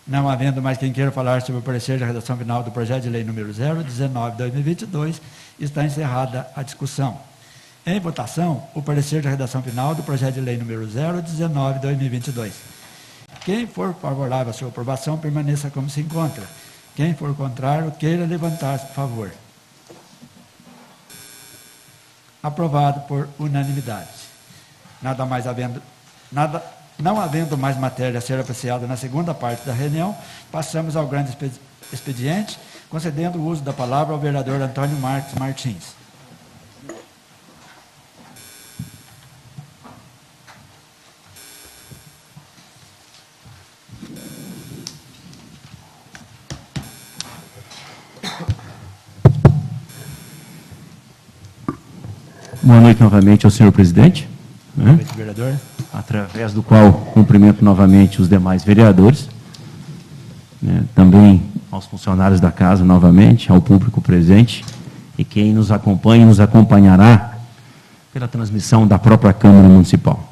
Não havendo mais quem queira falar sobre o parecer da redação final do projeto de lei número 019/2022, está encerrada a discussão. Em votação, o parecer da redação final do projeto de lei número 019/2022. Quem for favorável à sua aprovação, permaneça como se encontra. Quem for contrário, queira levantar-se a favor. Aprovado por unanimidade. Não havendo mais matéria a ser apreciada na segunda parte da reunião, passamos ao grande expediente, concedendo o uso da palavra ao vereador Antônio Marques Martins. Boa noite novamente ao senhor presidente. Boa noite, vereador. Através do qual cumprimento novamente os demais vereadores, também aos funcionários da casa novamente, ao público presente e quem nos acompanha e nos acompanhará pela transmissão da própria Câmara Municipal.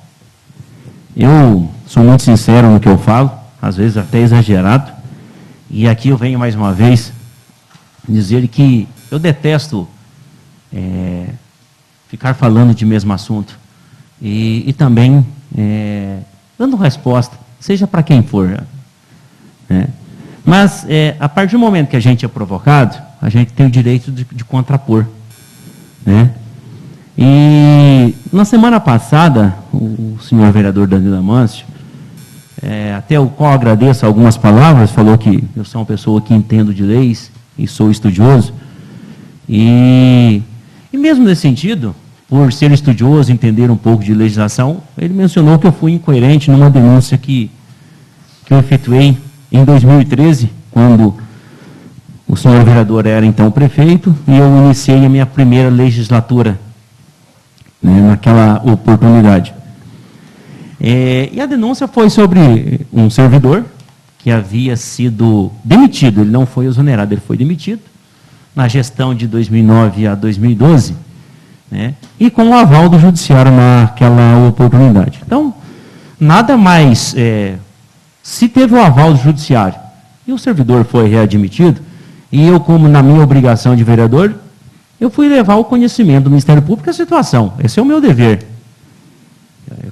Eu sou muito sincero no que eu falo, às vezes até exagerado, e aqui eu venho mais uma vez dizer que eu detesto ficar falando de mesmo assunto e também dando resposta, seja para quem for. Mas, a partir do momento que a gente é provocado, a gente tem o direito de contrapor. E, na semana passada, o senhor vereador Danilo Amâncio, até o qual agradeço algumas palavras, falou que eu sou uma pessoa que entendo de leis e sou estudioso. E mesmo nesse sentido, por ser estudioso, entender um pouco de legislação, ele mencionou que eu fui incoerente numa denúncia que eu efetuei em 2013, quando o senhor vereador era então prefeito, e eu iniciei a minha primeira legislatura, naquela oportunidade. E a denúncia foi sobre um servidor que havia sido demitido, ele não foi exonerado, ele foi demitido, na gestão de 2009 a 2012, e com o aval do judiciário naquela oportunidade. Então, nada mais, se teve o aval do judiciário e o servidor foi readmitido, e eu, como na minha obrigação de vereador, eu fui levar ao conhecimento do Ministério Público a situação. Esse é o meu dever.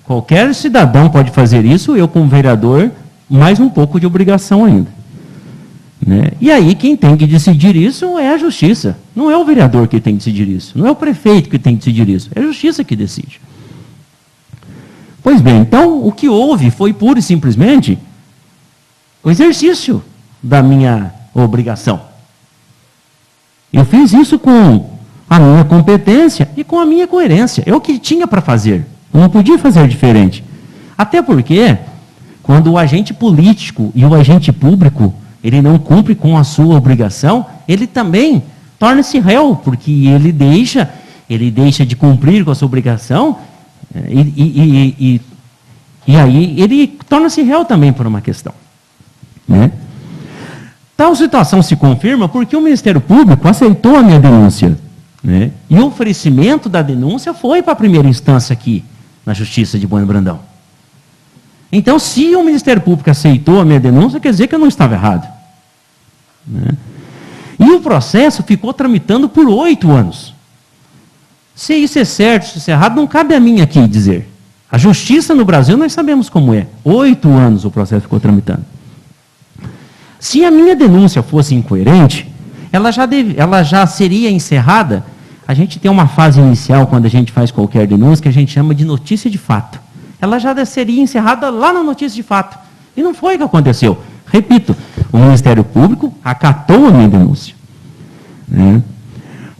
Qualquer cidadão pode fazer isso, eu como vereador, mais um pouco de obrigação ainda. E aí quem tem que decidir isso é a justiça. Não é o vereador que tem que decidir isso. Não é o prefeito que tem que decidir isso. É a justiça que decide. Pois bem, então o que houve foi pura e simplesmente o exercício da minha obrigação. Eu fiz isso com a minha competência e com a minha coerência. É o que tinha para fazer. Eu não podia fazer diferente. Até porque, quando o agente político e o agente público ele não cumpre com a sua obrigação, ele também torna-se réu, porque ele deixa de cumprir com a sua obrigação, e aí ele torna-se réu também por uma questão. Tal situação se confirma porque o Ministério Público aceitou a minha denúncia. E o oferecimento da denúncia foi para a primeira instância aqui, na Justiça de Bueno Brandão. Então, se o Ministério Público aceitou a minha denúncia, quer dizer que eu não estava errado. E o processo ficou tramitando por 8 anos. Se isso é certo, se isso é errado, não cabe a mim aqui dizer. A justiça no Brasil, nós sabemos como é. 8 anos o processo ficou tramitando. Se a minha denúncia fosse incoerente, ela já seria encerrada. A gente tem uma fase inicial, quando a gente faz qualquer denúncia, que a gente chama de notícia de fato. Ela já seria encerrada lá na notícia de fato. E não foi o que aconteceu. Repito, o Ministério Público acatou a minha denúncia.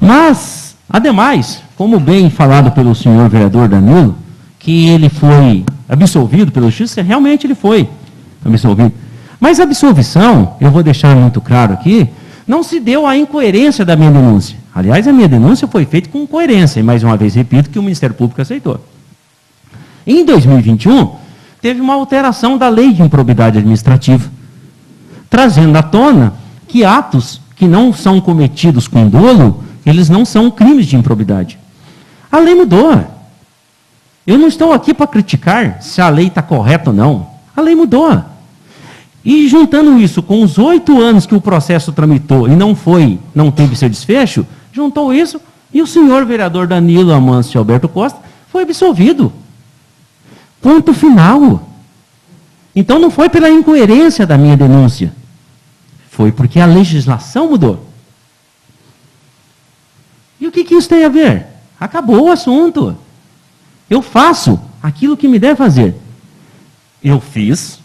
Mas, ademais, como bem falado pelo senhor vereador Danilo, que ele foi absolvido pela Justiça, realmente ele foi absolvido. Mas a absolvição, eu vou deixar muito claro aqui, não se deu à incoerência da minha denúncia. Aliás, a minha denúncia foi feita com coerência, e mais uma vez repito que o Ministério Público aceitou. Em 2021, teve uma alteração da Lei de Improbidade Administrativa, trazendo à tona que atos que não são cometidos com dolo, eles não são crimes de improbidade. A lei mudou. Eu não estou aqui para criticar se a lei está correta ou não. A lei mudou. E juntando isso com os 8 anos que o processo tramitou e não teve seu desfecho, juntou isso e o senhor vereador Danilo Amâncio Alberto Costa foi absolvido. Ponto final. Então não foi pela incoerência da minha denúncia. Foi porque a legislação mudou. E o que isso tem a ver? Acabou o assunto. Eu faço aquilo que me der fazer. Eu fiz,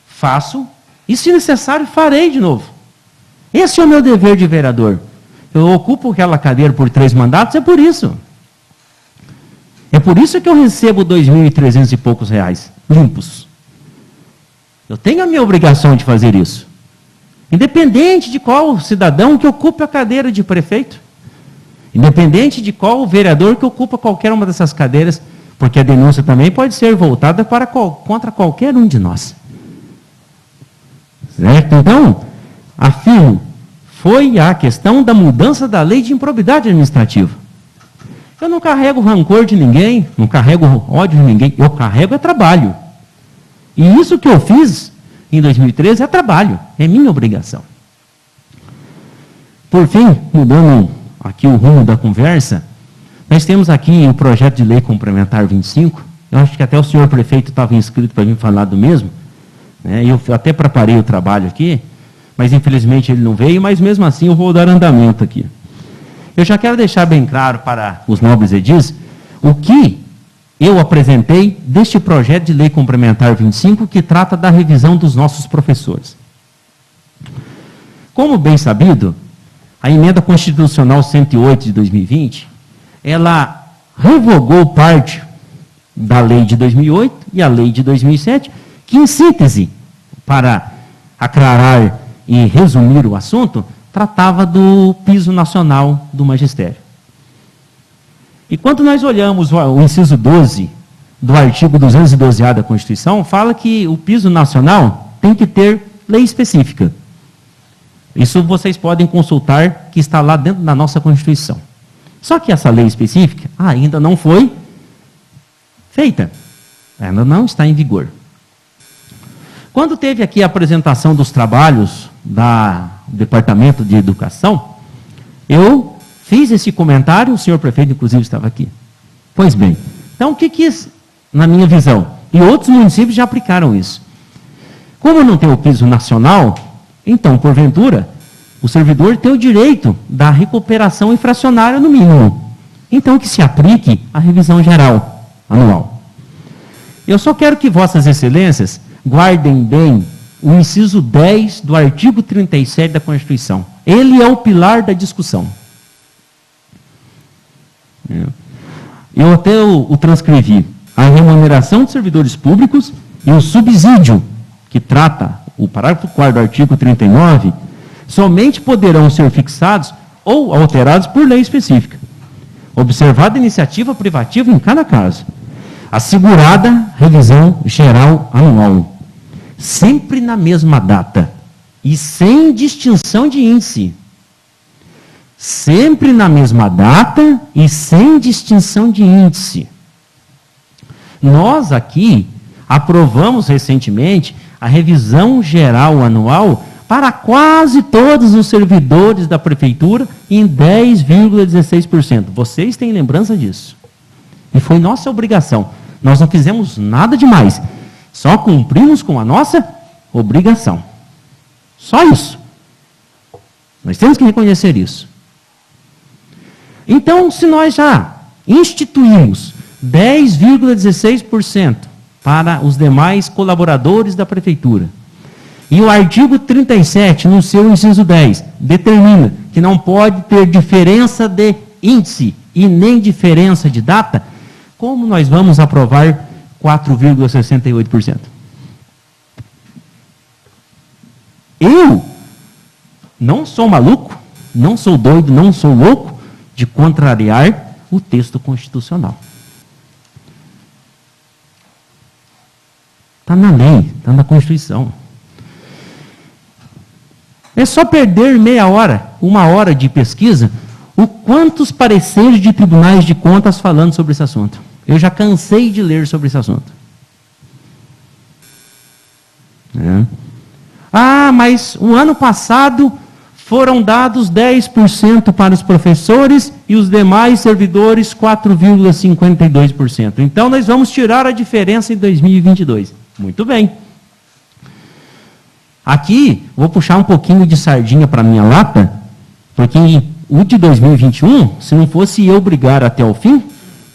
faço, e se necessário farei de novo. Esse é o meu dever de vereador. Eu ocupo aquela cadeira por 3 mandatos, é por isso. É por isso que eu recebo 2.300 e poucos reais, limpos. Eu tenho a minha obrigação de fazer isso. Independente de qual cidadão que ocupe a cadeira de prefeito. Independente de qual vereador que ocupa qualquer uma dessas cadeiras, porque a denúncia também pode ser voltada contra qualquer um de nós. Certo? Então, afirmo, foi a questão da mudança da lei de improbidade administrativa. Eu não carrego rancor de ninguém, não carrego ódio de ninguém, eu carrego trabalho. E isso que eu fiz em 2013 é trabalho, é minha obrigação. Por fim, mudando aqui o rumo da conversa, nós temos aqui o projeto de lei complementar 25, eu acho que até o senhor prefeito estava inscrito para vir falar do mesmo, né? Eu até preparei o trabalho aqui, mas infelizmente ele não veio, mas mesmo assim eu vou dar andamento aqui. Eu já quero deixar bem claro para os nobres edis o que eu apresentei deste projeto de lei complementar 25, que trata da revisão dos nossos professores. Como bem sabido, a emenda constitucional 108 de 2020, ela revogou parte da lei de 2008 e a lei de 2007, que em síntese, para aclarar e resumir o assunto, tratava do piso nacional do magistério. E quando nós olhamos o inciso 12 do artigo 212A da Constituição, fala que o piso nacional tem que ter lei específica. Isso vocês podem consultar, que está lá dentro da nossa Constituição. Só que essa lei específica ainda não foi feita. Ainda não está em vigor. Quando teve aqui a apresentação dos trabalhos do Departamento de Educação, eu fiz esse comentário, o senhor prefeito, inclusive, estava aqui. Pois bem, então o que na minha visão, e outros municípios já aplicaram isso. Como não tem o piso nacional, então, porventura, o servidor tem o direito da recuperação infracionária no mínimo. Então, que se aplique a revisão geral, anual. Eu só quero que vossas excelências guardem bem o inciso 10 do artigo 37 da Constituição. Ele é o pilar da discussão. Eu até o transcrevi. A remuneração de servidores públicos e o subsídio, que trata o parágrafo 4º do artigo 39, somente poderão ser fixados ou alterados por lei específica, observada a iniciativa privativa em cada caso, assegurada revisão geral anual, sempre na mesma data e sem distinção de índice. Sempre na mesma data e sem distinção de índice. Nós aqui aprovamos recentemente a revisão geral anual para quase todos os servidores da prefeitura em 10,16%. Vocês têm lembrança disso? E foi nossa obrigação. Nós não fizemos nada demais. Só cumprimos com a nossa obrigação. Só isso. Nós temos que reconhecer isso. Então, se nós já instituímos 10,16% para os demais colaboradores da prefeitura, e o artigo 37, no seu inciso 10, determina que não pode ter diferença de índice e nem diferença de data, como nós vamos aprovar 4,68%? Eu não sou maluco, não sou doido, não sou louco de contrariar o texto constitucional. Está na lei, está na Constituição. É só perder meia hora, 1 hora de pesquisa, o quantos pareceres de tribunais de contas falando sobre esse assunto. Eu já cansei de ler sobre esse assunto. Ah, mas o ano passado foram dados 10% para os professores e os demais servidores 4,52%. Então nós vamos tirar a diferença em 2022. Muito bem. Aqui, vou puxar um pouquinho de sardinha para a minha lata, porque o de 2021, se não fosse eu brigar até o fim,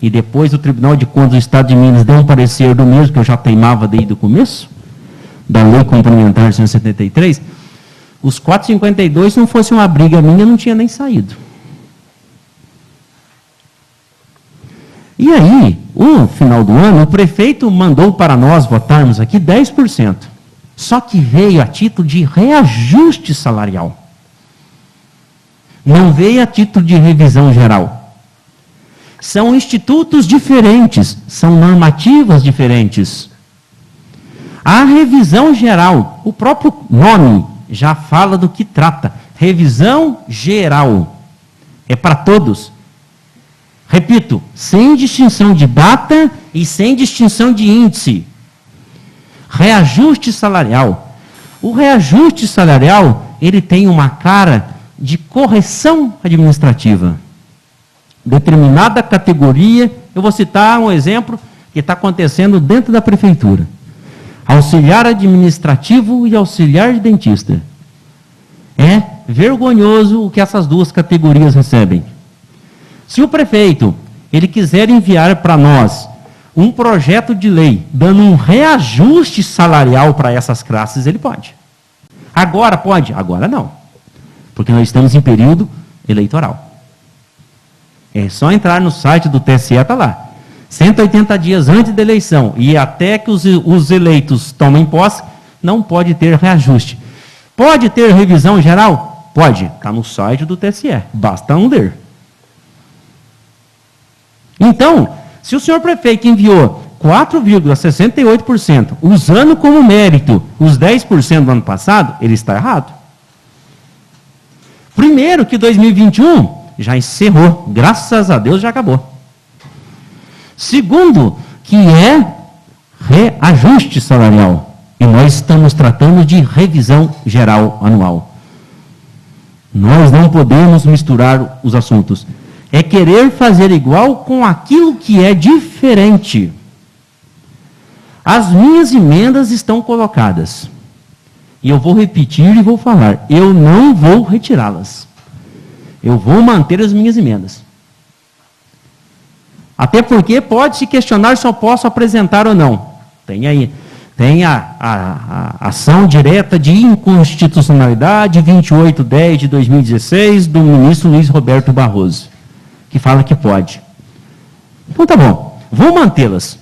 e depois o Tribunal de Contas do Estado de Minas deu um parecer do mesmo, que eu já teimava desde o começo, da Lei Complementar 173, os 4,52, se não fosse uma briga minha, não tinha nem saído. E aí, no final do ano, o prefeito mandou para nós votarmos aqui 10%. Só que veio a título de reajuste salarial. Não veio a título de revisão geral. São institutos diferentes, são normativas diferentes. A revisão geral, o próprio nome já fala do que trata. Revisão geral. É para todos. Repito, sem distinção de data e sem distinção de índice. Reajuste salarial. O reajuste salarial, ele tem uma cara de correção administrativa. Determinada categoria, eu vou citar um exemplo que está acontecendo dentro da prefeitura. Auxiliar administrativo e auxiliar de dentista. É vergonhoso o que essas duas categorias recebem. Se o prefeito, ele quiser enviar para nós um projeto de lei dando um reajuste salarial para essas classes, ele pode. Agora pode? Agora não. Porque nós estamos em período eleitoral. É só entrar no site do TSE, está lá. 180 dias antes da eleição e até que os eleitos tomem posse, não pode ter reajuste. Pode ter revisão geral? Pode. Está no site do TSE. Basta não ler. Então, se o senhor prefeito enviou 4,68%, usando como mérito os 10% do ano passado, ele está errado. Primeiro que 2021 já encerrou, graças a Deus já acabou. Segundo, que é reajuste salarial. E nós estamos tratando de revisão geral anual. Nós não podemos misturar os assuntos. É querer fazer igual com aquilo que é diferente. As minhas emendas estão colocadas. E eu vou repetir e vou falar. Eu não vou retirá-las. Eu vou manter as minhas emendas. Até porque pode se questionar se eu posso apresentar ou não. Tem aí. Tem a ação direta de inconstitucionalidade 2810 de 2016 do ministro Luiz Roberto Barroso, que fala que pode. Então tá bom, vou mantê-las.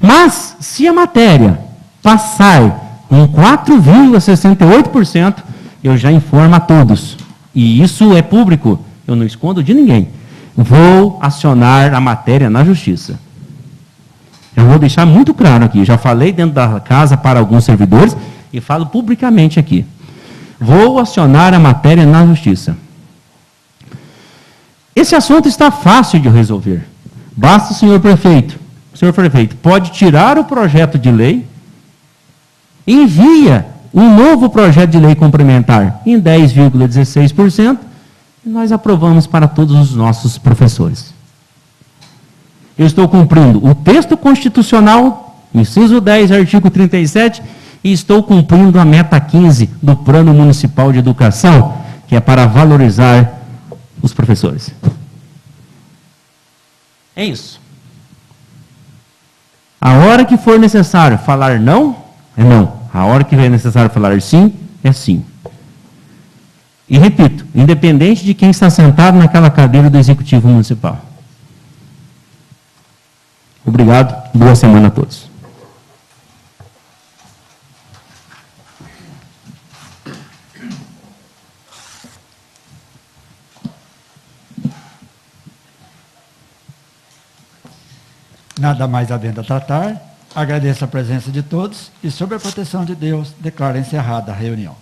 Mas, se a matéria passar em 4,68%, eu já informo a todos. E isso é público, eu não escondo de ninguém. Vou acionar a matéria na justiça. Eu vou deixar muito claro aqui, já falei dentro da casa para alguns servidores e falo publicamente aqui. Vou acionar a matéria na justiça. Esse assunto está fácil de resolver. Basta o senhor prefeito pode tirar o projeto de lei, envia um novo projeto de lei complementar em 10,16% e nós aprovamos para todos os nossos professores. Eu estou cumprindo o texto constitucional, inciso 10, artigo 37, e estou cumprindo a meta 15 do Plano Municipal de Educação, que é para valorizar os professores. É isso. A hora que for necessário falar não, é não. A hora que é necessário falar sim, é sim. E repito, independente de quem está sentado naquela cadeira do Executivo Municipal. Obrigado, boa semana a todos. Nada mais havendo a tratar, agradeço a presença de todos e, sob a proteção de Deus, declaro encerrada a reunião.